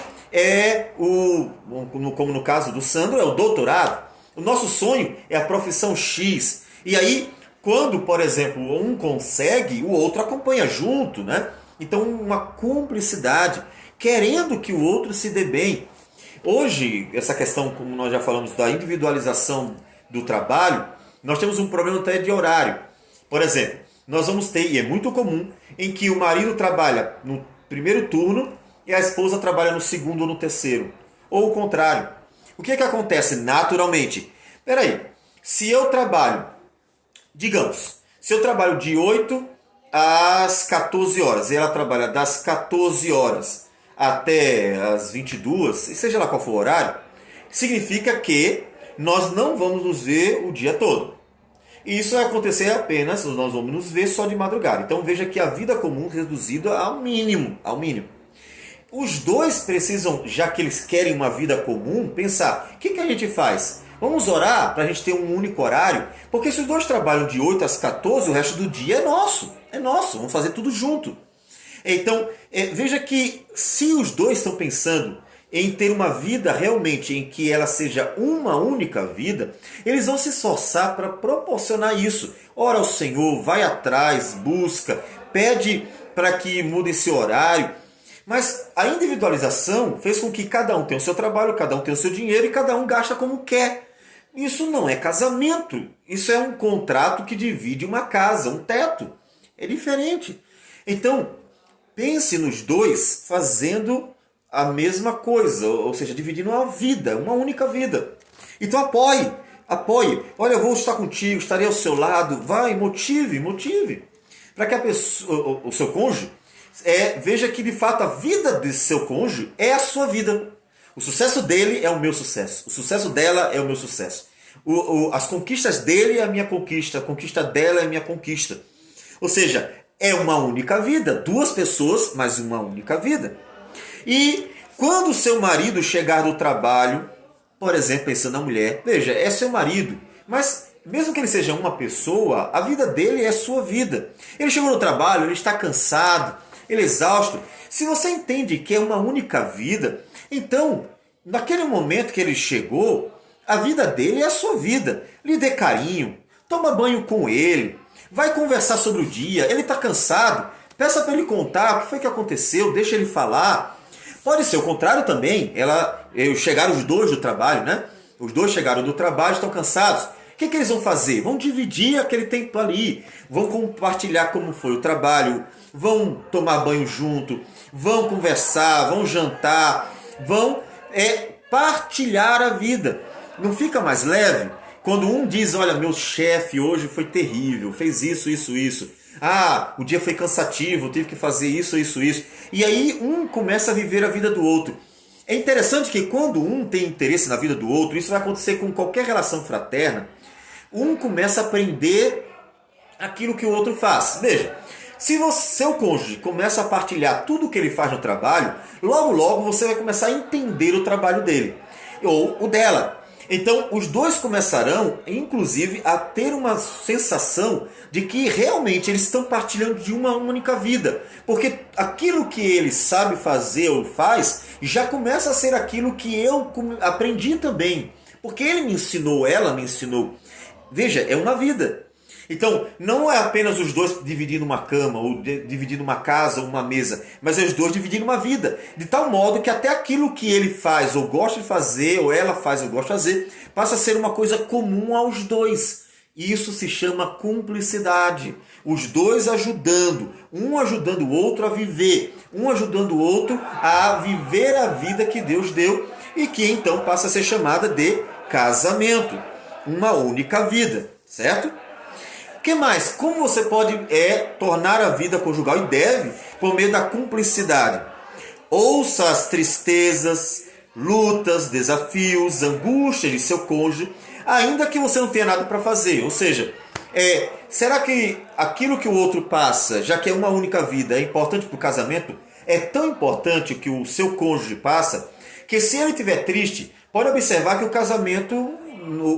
como no caso do Sandro, é o doutorado. O nosso sonho é a profissão X. E aí, quando, por exemplo, um consegue, o outro acompanha junto, né? Então, uma cumplicidade, querendo que o outro se dê bem. Hoje, essa questão, como nós já falamos, da individualização do trabalho, nós temos um problema até de horário. Por exemplo, nós vamos ter, e é muito comum, em que o marido trabalha no primeiro turno e a esposa trabalha no segundo ou no terceiro. Ou o contrário. O que acontece naturalmente? Peraí, se eu trabalho, digamos, se eu trabalho de 8 às 14 horas, e ela trabalha das 14 horas até as 22, e seja lá qual for o horário, significa que nós não vamos nos ver o dia todo. E isso vai acontecer apenas, nós vamos nos ver só de madrugada. Então veja que a vida comum reduzida ao mínimo, ao mínimo. Os dois precisam, já que eles querem uma vida comum, pensar, o que a gente faz? Vamos orar para a gente ter um único horário? Porque se os dois trabalham de 8 às 14, o resto do dia é nosso, vamos fazer tudo junto. Então, veja que se os dois estão pensando em ter uma vida realmente em que ela seja uma única vida, eles vão se esforçar para proporcionar isso. Ora ao Senhor, vai atrás, busca, pede para que mude esse horário. Mas a individualização fez com que cada um tenha o seu trabalho, cada um tenha o seu dinheiro e cada um gasta como quer. Isso não é casamento, isso é um contrato que divide uma casa, um teto. É diferente. Então, pense nos dois fazendo a mesma coisa, ou seja, dividindo uma vida, uma única vida. Então apoie. Olha, eu vou estar contigo, estarei ao seu lado. Vai, motive. Para que a pessoa, o seu cônjuge, veja que de fato a vida desse seu cônjuge é a sua vida. O sucesso dele é o meu sucesso. O sucesso dela é o meu sucesso. As conquistas dele é a minha conquista. A conquista dela é a minha conquista. Ou seja, é uma única vida. Duas pessoas, mas uma única vida. E quando o seu marido chegar do trabalho, por exemplo, pensando na mulher, veja, é seu marido, mas mesmo que ele seja uma pessoa, a vida dele é sua vida. Ele chegou no trabalho, ele está cansado, ele é exausto. Se você entende que é uma única vida, então, naquele momento que ele chegou, a vida dele é a sua vida. Lhe dê carinho, toma banho com ele, vai conversar sobre o dia, ele está cansado, peça para ele contar o que foi que aconteceu, deixa ele falar. Pode ser o contrário também, chegaram os dois do trabalho, né? Os dois chegaram do trabalho, estão cansados. O que eles vão fazer? Vão dividir aquele tempo ali, vão compartilhar como foi o trabalho, vão tomar banho junto, vão conversar, vão jantar, vão partilhar a vida. Não fica mais leve quando um diz, olha, meu chefe hoje foi terrível, fez isso. Ah, o dia foi cansativo, tive que fazer isso. E aí um começa a viver a vida do outro. É interessante que quando um tem interesse na vida do outro, isso vai acontecer com qualquer relação fraterna, um começa a aprender aquilo que o outro faz. Veja, se seu cônjuge começa a partilhar tudo o que ele faz no trabalho, logo você vai começar a entender o trabalho dele, ou o dela. Então, os dois começarão, inclusive, a ter uma sensação de que realmente eles estão partilhando de uma única vida. Porque aquilo que ele sabe fazer ou faz, já começa a ser aquilo que eu aprendi também. Porque ele me ensinou, ela me ensinou. Veja, é uma vida. Então, não é apenas os dois dividindo uma cama, ou dividindo uma casa, ou uma mesa, mas é os dois dividindo uma vida. De tal modo que até aquilo que ele faz, ou gosta de fazer, ou ela faz, ou gosta de fazer, passa a ser uma coisa comum aos dois. E isso se chama cumplicidade. Os dois ajudando, um ajudando o outro a viver, um ajudando o outro a viver a vida que Deus deu, e que então passa a ser chamada de casamento. Uma única vida, certo? O que mais? Como você pode tornar a vida conjugal? E deve, por meio da cumplicidade. Ouça as tristezas, lutas, desafios, angústias de seu cônjuge, ainda que você não tenha nada para fazer. Ou seja, será que aquilo que o outro passa, já que é uma única vida, é importante para o casamento? É tão importante o que o seu cônjuge passa, que se ele estiver triste, pode observar que o casamento,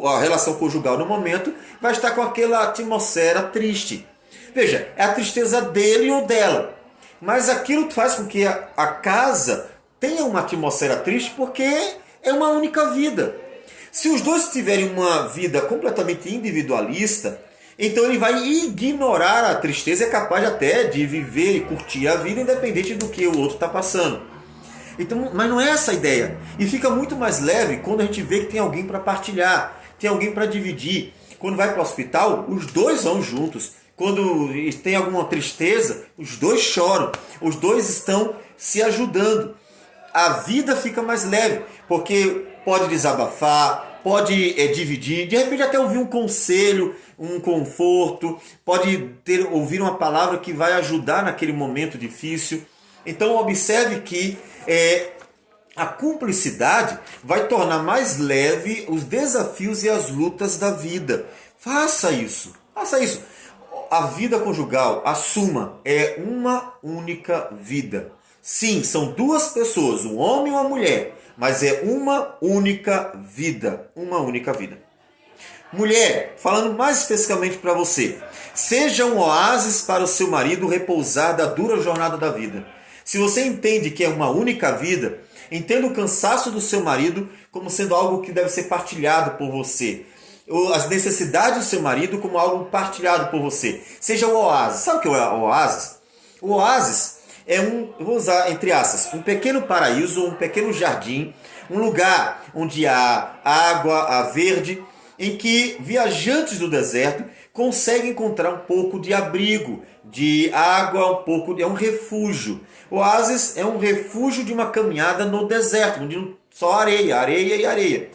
a relação conjugal no momento, vai estar com aquela atmosfera triste. Veja, é a tristeza dele ou dela. Mas aquilo faz com que a casa tenha uma atmosfera triste porque é uma única vida. Se os dois tiverem uma vida completamente individualista, então ele vai ignorar a tristeza e é capaz até de viver e curtir a vida independente do que o outro está passando. Então, mas não é essa a ideia. E fica muito mais leve quando a gente vê que tem alguém para partilhar, tem alguém para dividir. Quando vai para o hospital, os dois vão juntos. Quando tem alguma tristeza, os dois choram. Os dois estão se ajudando. A vida fica mais leve, porque pode desabafar, pode dividir, de repente até ouvir um conselho, um conforto, pode ouvir uma palavra que vai ajudar naquele momento difícil. Então observe que a cumplicidade vai tornar mais leve os desafios e as lutas da vida. Faça isso. Faça isso. A vida conjugal, assuma, é uma única vida. Sim, são duas pessoas, um homem e uma mulher, mas é uma única vida. Uma única vida. Mulher, falando mais especificamente para você, seja um oásis para o seu marido repousar da dura jornada da vida. Se você entende que é uma única vida, entenda o cansaço do seu marido como sendo algo que deve ser partilhado por você. As necessidades do seu marido como algo partilhado por você. Seja o oásis. Sabe o que é o oásis? O oásis é eu vou usar entre aspas, um pequeno paraíso, um pequeno jardim, um lugar onde há água, há verde, em que viajantes do deserto conseguem encontrar um pouco de abrigo, de água, é um refúgio. O oásis é um refúgio de uma caminhada no deserto, onde só areia, areia e areia.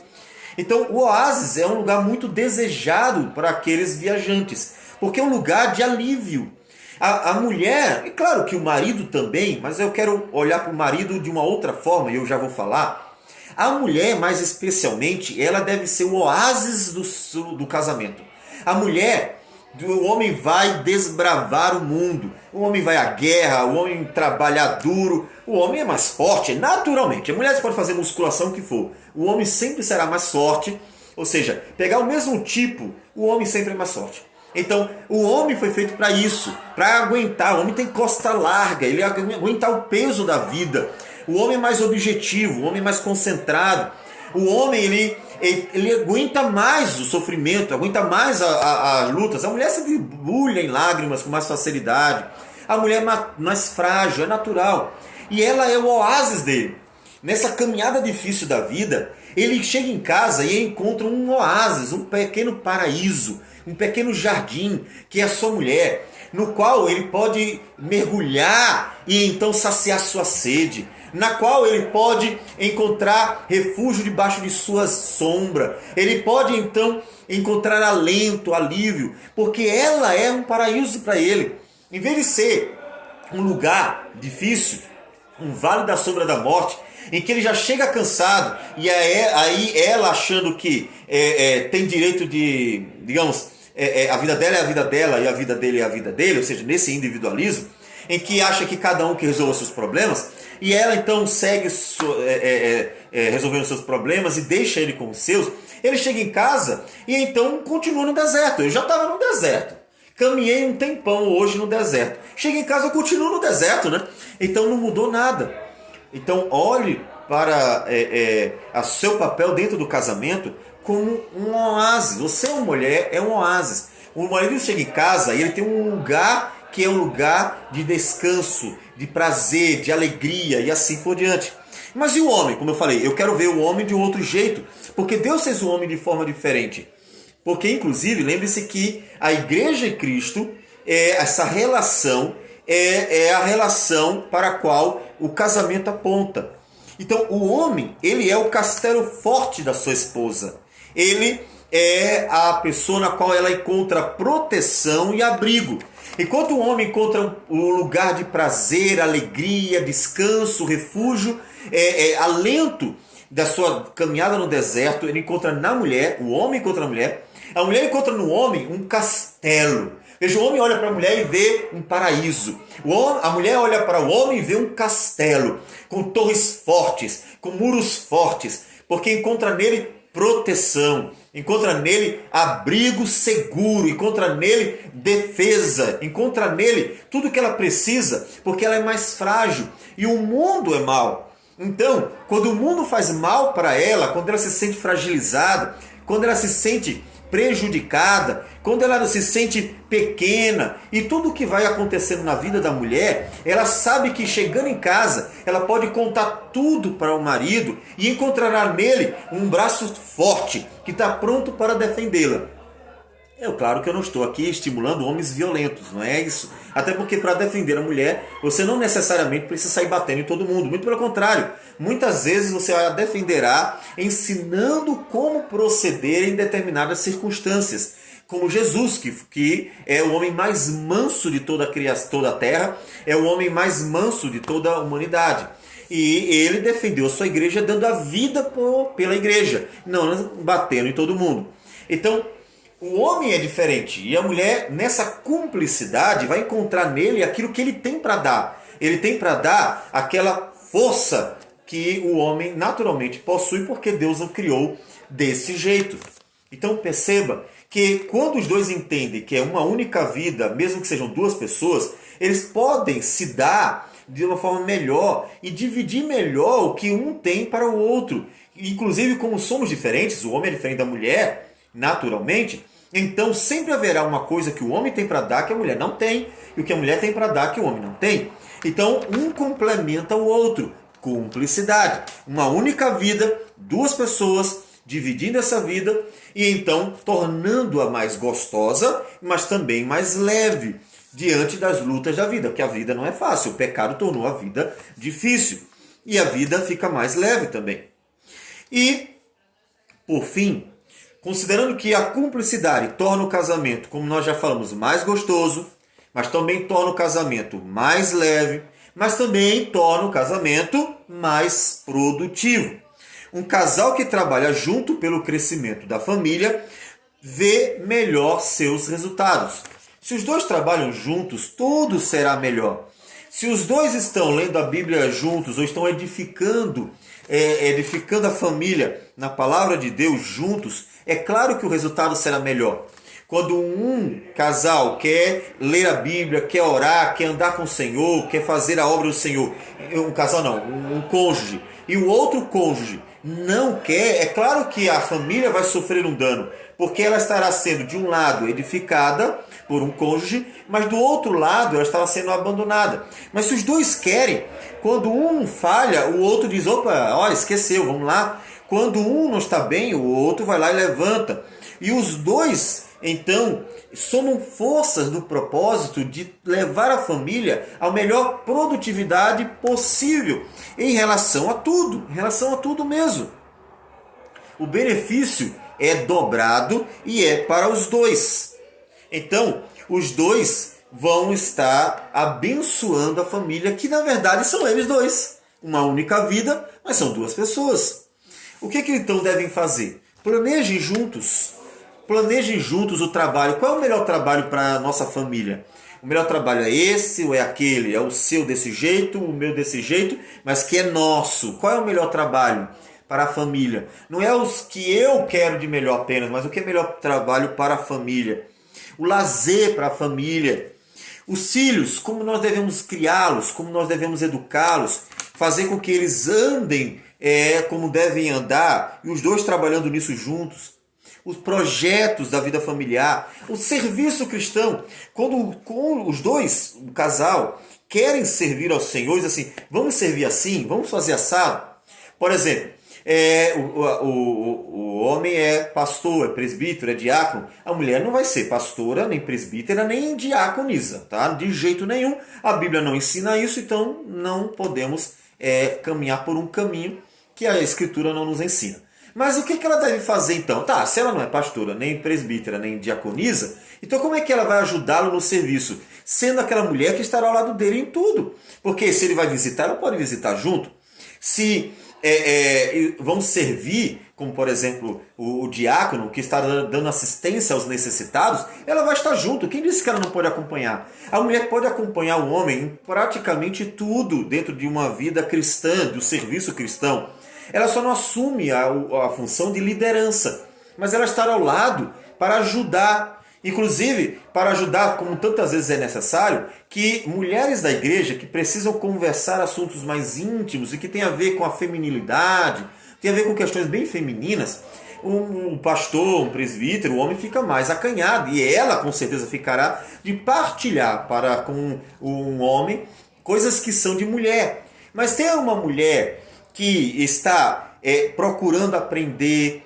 Então o oásis é um lugar muito desejado para aqueles viajantes, porque é um lugar de alívio. A mulher, é claro que o marido também, mas eu quero olhar para o marido de uma outra forma, e eu já vou falar. A mulher, mais especialmente, ela deve ser o oásis do casamento. A mulher, o homem vai desbravar o mundo, o homem vai à guerra, o homem trabalha duro, o homem é mais forte, naturalmente. A mulher pode fazer musculação que for, o homem sempre será mais forte, ou seja, pegar o mesmo tipo, o homem sempre é mais forte. Então, o homem foi feito para isso, para aguentar. O homem tem costa larga, ele aguentar o peso da vida. O homem é mais objetivo, o homem é mais concentrado. O homem, ele aguenta mais o sofrimento, aguenta mais as lutas. A mulher se debulha em lágrimas com mais facilidade. A mulher é mais frágil, é natural. E ela é o oásis dele. Nessa caminhada difícil da vida, ele chega em casa e encontra um oásis, um pequeno paraíso, um pequeno jardim, que é a sua mulher, no qual ele pode mergulhar e então saciar sua sede, na qual ele pode encontrar refúgio debaixo de sua sombra, ele pode então encontrar alento, alívio, porque ela é um paraíso para ele. Em vez de ser um lugar difícil, um vale da sombra da morte, em que ele já chega cansado, e aí ela achando que tem direito de, digamos, a vida dela é a vida dela e a vida dele é a vida dele, ou seja, nesse individualismo, em que acha que cada um que resolva seus problemas, e ela então segue resolvendo seus problemas e deixa ele com os seus. Ele chega em casa e então continua no deserto. Eu já estava no deserto, caminhei um tempão hoje no deserto, cheguei em casa, eu continuo no deserto, né? Então não mudou nada. Então olhe para o seu papel dentro do casamento como um oásis. Você é uma mulher, é um oásis. O marido chega em casa e ele tem um lugar que é um lugar de descanso, de prazer, de alegria e assim por diante. Mas e o homem? Como eu falei, eu quero ver o homem de um outro jeito, porque Deus fez o homem de forma diferente. Porque, inclusive, lembre-se que a igreja e Cristo, essa relação, é a relação para a qual o casamento aponta. Então, o homem, ele é o castelo forte da sua esposa. Ele é a pessoa na qual ela encontra proteção e abrigo. Enquanto o homem encontra um lugar de prazer, alegria, descanso, refúgio, alento da sua caminhada no deserto, ele encontra na mulher, o homem encontra na mulher, a mulher encontra no homem um castelo. Veja, o homem olha para a mulher e vê um paraíso. A mulher olha para o homem e vê um castelo, com torres fortes, com muros fortes, porque encontra nele proteção, encontra nele abrigo seguro, encontra nele defesa, encontra nele tudo que ela precisa, porque ela é mais frágil e o mundo é mau. Então, quando o mundo faz mal para ela, quando ela se sente fragilizada, quando ela se sente prejudicada, quando ela se sente pequena e tudo que vai acontecendo na vida da mulher, ela sabe que chegando em casa, ela pode contar tudo para o marido e encontrará nele um braço forte que está pronto para defendê-la. Claro que eu não estou aqui estimulando homens violentos, não é isso? Até porque para defender a mulher, você não necessariamente precisa sair batendo em todo mundo. Muito pelo contrário, muitas vezes você a defenderá ensinando como proceder em determinadas circunstâncias. Como Jesus, que é o homem mais manso de toda a terra, é o homem mais manso de toda a humanidade. E ele defendeu a sua igreja dando a vida pela igreja, não batendo em todo mundo. Então, O homem é diferente e a mulher, nessa cumplicidade, vai encontrar nele aquilo que ele tem para dar. Ele tem para dar aquela força que o homem naturalmente possui porque Deus o criou desse jeito. Então perceba que quando os dois entendem que é uma única vida, mesmo que sejam duas pessoas, eles podem se dar de uma forma melhor e dividir melhor o que um tem para o outro. Inclusive, como somos diferentes, o homem é diferente da mulher, naturalmente, então sempre haverá uma coisa que o homem tem para dar que a mulher não tem, e o que a mulher tem para dar que o homem não tem. Então, um complementa o outro. Cumplicidade. Uma única vida, duas pessoas dividindo essa vida e então tornando-a mais gostosa, mas também mais leve diante das lutas da vida, porque a vida não é fácil, o pecado tornou a vida difícil e a vida fica mais leve também. E, por fim, considerando que a cumplicidade torna o casamento, como nós já falamos, mais gostoso, mas também torna o casamento mais leve, mas também torna o casamento mais produtivo. Um casal que trabalha junto pelo crescimento da família vê melhor seus resultados. Se os dois trabalham juntos, tudo será melhor. Se os dois estão lendo a Bíblia juntos ou estão edificando a família na palavra de Deus juntos, é claro que o resultado será melhor. Quando um casal quer ler a Bíblia, quer orar, quer andar com o Senhor, quer fazer a obra do Senhor, um casal não, um cônjuge, e o outro cônjuge não quer, é claro que a família vai sofrer um dano, porque ela estará sendo, de um lado, edificada por um cônjuge, mas do outro lado ela estará sendo abandonada. Mas se os dois querem, quando um falha, o outro diz, opa, ó, esqueceu, vamos lá. Quando um não está bem, o outro vai lá e levanta. E os dois, então, somam forças no propósito de levar a família à melhor produtividade possível em relação a tudo mesmo. O benefício é dobrado e é para os dois. Então, os dois vão estar abençoando a família, que na verdade são eles dois. Uma única vida, mas são duas pessoas. O que então devem fazer? Planejem juntos o trabalho. Qual é o melhor trabalho para a nossa família? O melhor trabalho é esse ou é aquele? É o seu desse jeito, o meu desse jeito, mas que é nosso. Qual é o melhor trabalho para a família? Não é os que eu quero de melhor apenas, mas o que é melhor trabalho para a família. O lazer para a família. Os filhos, como nós devemos criá-los, como nós devemos educá-los, fazer com que eles andem como devem andar, e os dois trabalhando nisso juntos. Os projetos da vida familiar, o serviço cristão. Quando os dois, o casal, querem servir ao Senhor, diz assim, vamos servir assim, vamos fazer assado. Por exemplo, o homem é pastor, é presbítero, é diácono. A mulher não vai ser pastora, nem presbítera, nem diaconisa, tá? De jeito nenhum. A Bíblia não ensina isso, então não podemos caminhar por um caminho que a Escritura não nos ensina. Mas o que ela deve fazer então? Tá, se ela não é pastora, nem presbítera, nem diaconisa, então como é que ela vai ajudá-lo no serviço? Sendo aquela mulher que estará ao lado dele em tudo. Porque se ele vai visitar, ela pode visitar junto. Se vão servir, como por exemplo o diácono que está dando assistência aos necessitados, ela vai estar junto. Quem disse que ela não pode acompanhar? A mulher pode acompanhar o homem em praticamente tudo dentro de uma vida cristã, do serviço cristão. Ela só não assume a função de liderança, mas ela estará ao lado para ajudar. Inclusive, para ajudar, como tantas vezes é necessário, que mulheres da igreja que precisam conversar assuntos mais íntimos e que tem a ver com a feminilidade, tem a ver com questões bem femininas, um pastor, um presbítero, o homem fica mais acanhado e ela com certeza ficará de partilhar para com um homem coisas que são de mulher. Mas tem uma mulher que está procurando aprender,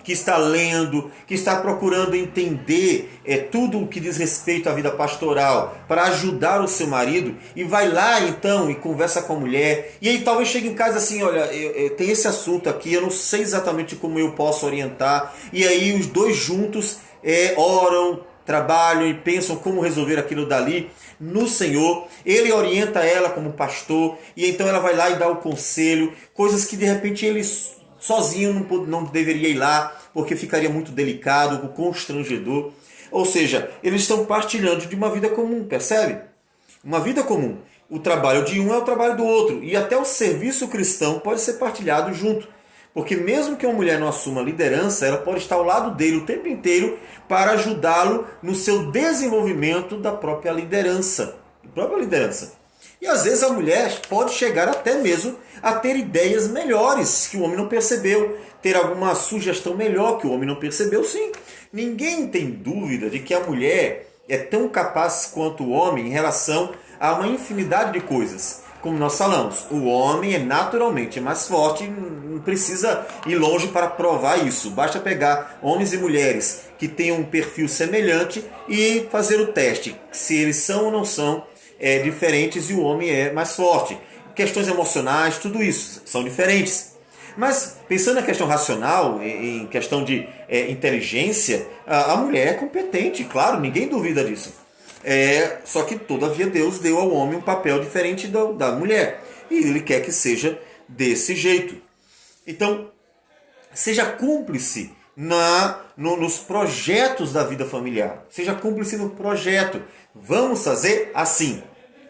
que está lendo, que está procurando entender tudo o que diz respeito à vida pastoral para ajudar o seu marido e vai lá então e conversa com a mulher e aí talvez chegue em casa assim, olha, tem esse assunto aqui, eu não sei exatamente como eu posso orientar, e aí os dois juntos oram, trabalham e pensam como resolver aquilo dali no Senhor. Ele orienta ela como pastor e então ela vai lá e dá o conselho, coisas que de repente ele sozinho não deveria ir lá, porque ficaria muito delicado, constrangedor. Ou seja, eles estão partilhando de uma vida comum, percebe? Uma vida comum. O trabalho de um é o trabalho do outro. E até o serviço cristão pode ser partilhado junto. Porque mesmo que uma mulher não assuma liderança, ela pode estar ao lado dele o tempo inteiro para ajudá-lo no seu desenvolvimento da própria liderança. E às vezes a mulher pode chegar até mesmo a ter ideias melhores que o homem não percebeu, ter alguma sugestão melhor que o homem não percebeu, sim. Ninguém tem dúvida de que a mulher é tão capaz quanto o homem em relação a uma infinidade de coisas. Como nós falamos, o homem é naturalmente mais forte, não precisa ir longe para provar isso. Basta pegar homens e mulheres que tenham um perfil semelhante e fazer o teste, se eles são ou não são diferentes e o homem é mais forte. Questões emocionais, tudo isso são diferentes. Mas pensando na questão racional, em questão de inteligência, a mulher é competente, claro, ninguém duvida disso. Só que todavia Deus deu ao homem um papel diferente da mulher. E Ele quer que seja desse jeito. Então, seja cúmplice nos projetos da vida familiar. Seja cúmplice no projeto. Vamos fazer assim.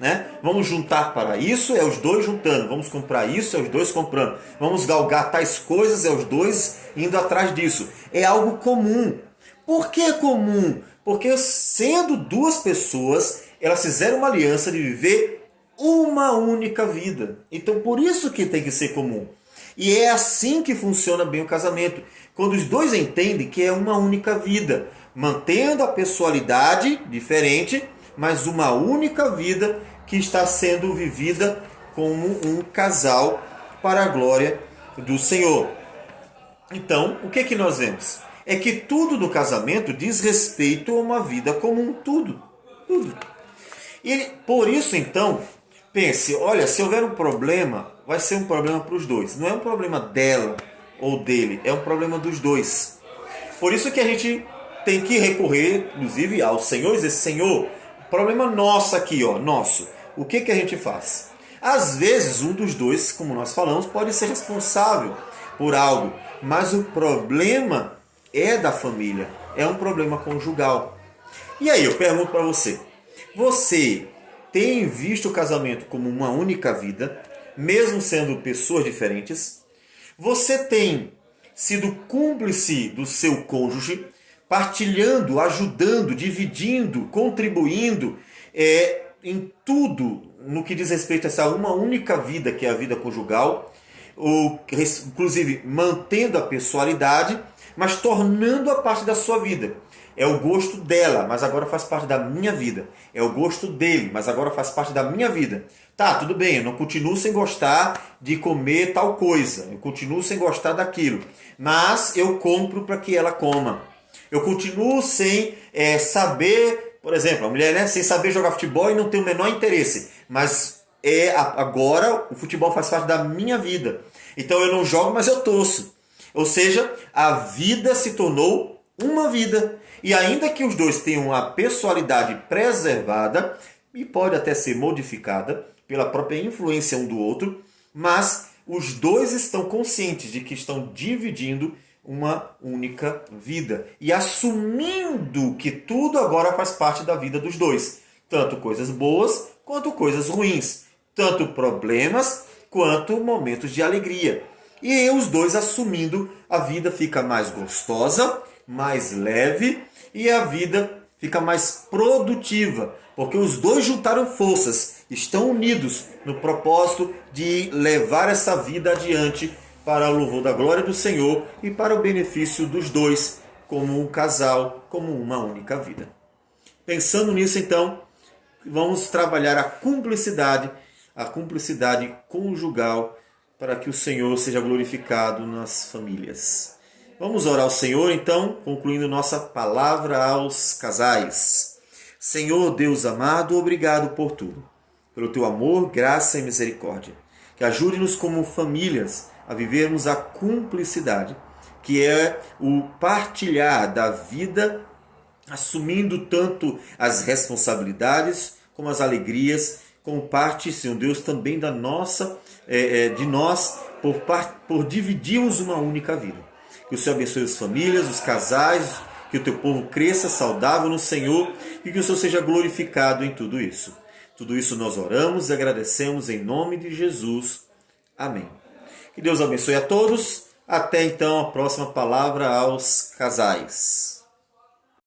Né? Vamos juntar para isso, é os dois juntando. Vamos comprar isso, é os dois comprando. Vamos galgar tais coisas, é os dois indo atrás disso. É algo comum. Por que comum? Porque sendo duas pessoas, elas fizeram uma aliança de viver uma única vida. Então por isso que tem que ser comum. E é assim que funciona bem o casamento. Quando os dois entendem que é uma única vida, mantendo a pessoalidade diferente, mas uma única vida que está sendo vivida como um casal para a glória do Senhor. Então, o que nós vemos? É que tudo no casamento diz respeito a uma vida comum, tudo. E por isso, então, pense, olha, se houver um problema, vai ser um problema para os dois. Não é um problema dela ou dele, é um problema dos dois. Por isso que a gente tem que recorrer, inclusive, ao Senhor e dizer, Senhor, problema nosso aqui, nosso. O que a gente faz? Às vezes, um dos dois, como nós falamos, pode ser responsável por algo, mas o problema é da família, é um problema conjugal. E aí eu pergunto para você, você tem visto o casamento como uma única vida, mesmo sendo pessoas diferentes? Você tem sido cúmplice do seu cônjuge, partilhando, ajudando, dividindo, contribuindo em tudo no que diz respeito a essa uma única vida que é a vida conjugal, inclusive mantendo a pessoalidade, mas tornando-a parte da sua vida. É o gosto dela, mas agora faz parte da minha vida. É o gosto dele, mas agora faz parte da minha vida. Tá, tudo bem, eu não continuo sem gostar de comer tal coisa, eu continuo sem gostar daquilo, mas eu compro para que ela coma. Eu continuo sem saber, por exemplo, a mulher sem saber jogar futebol e não tem o menor interesse, mas agora o futebol faz parte da minha vida. Então eu não jogo, mas eu torço. Ou seja, a vida se tornou uma vida. E ainda que os dois tenham a pessoalidade preservada, e pode até ser modificada pela própria influência um do outro, mas os dois estão conscientes de que estão dividindo uma única vida. E assumindo que tudo agora faz parte da vida dos dois. Tanto coisas boas quanto coisas ruins. Tanto problemas quanto momentos de alegria. E os dois assumindo, a vida fica mais gostosa, mais leve e a vida fica mais produtiva, porque os dois juntaram forças, estão unidos no propósito de levar essa vida adiante para o louvor da glória do Senhor e para o benefício dos dois, como um casal, como uma única vida. Pensando nisso, então, vamos trabalhar a cumplicidade conjugal, para que o Senhor seja glorificado nas famílias. Vamos orar ao Senhor, então, concluindo nossa palavra aos casais. Senhor Deus amado, obrigado por tudo, pelo teu amor, graça e misericórdia. Que ajude-nos como famílias a vivermos a cumplicidade, que é o partilhar da vida, assumindo tanto as responsabilidades como as alegrias, como parte, Senhor Deus, também da nossa, de nós por dividirmos uma única vida. Que o Senhor abençoe as famílias, os casais, que o teu povo cresça saudável no Senhor e que o Senhor seja glorificado em tudo isso. Tudo isso nós oramos e agradecemos em nome de Jesus. Amém. Que Deus abençoe a todos. Até então a próxima palavra aos casais.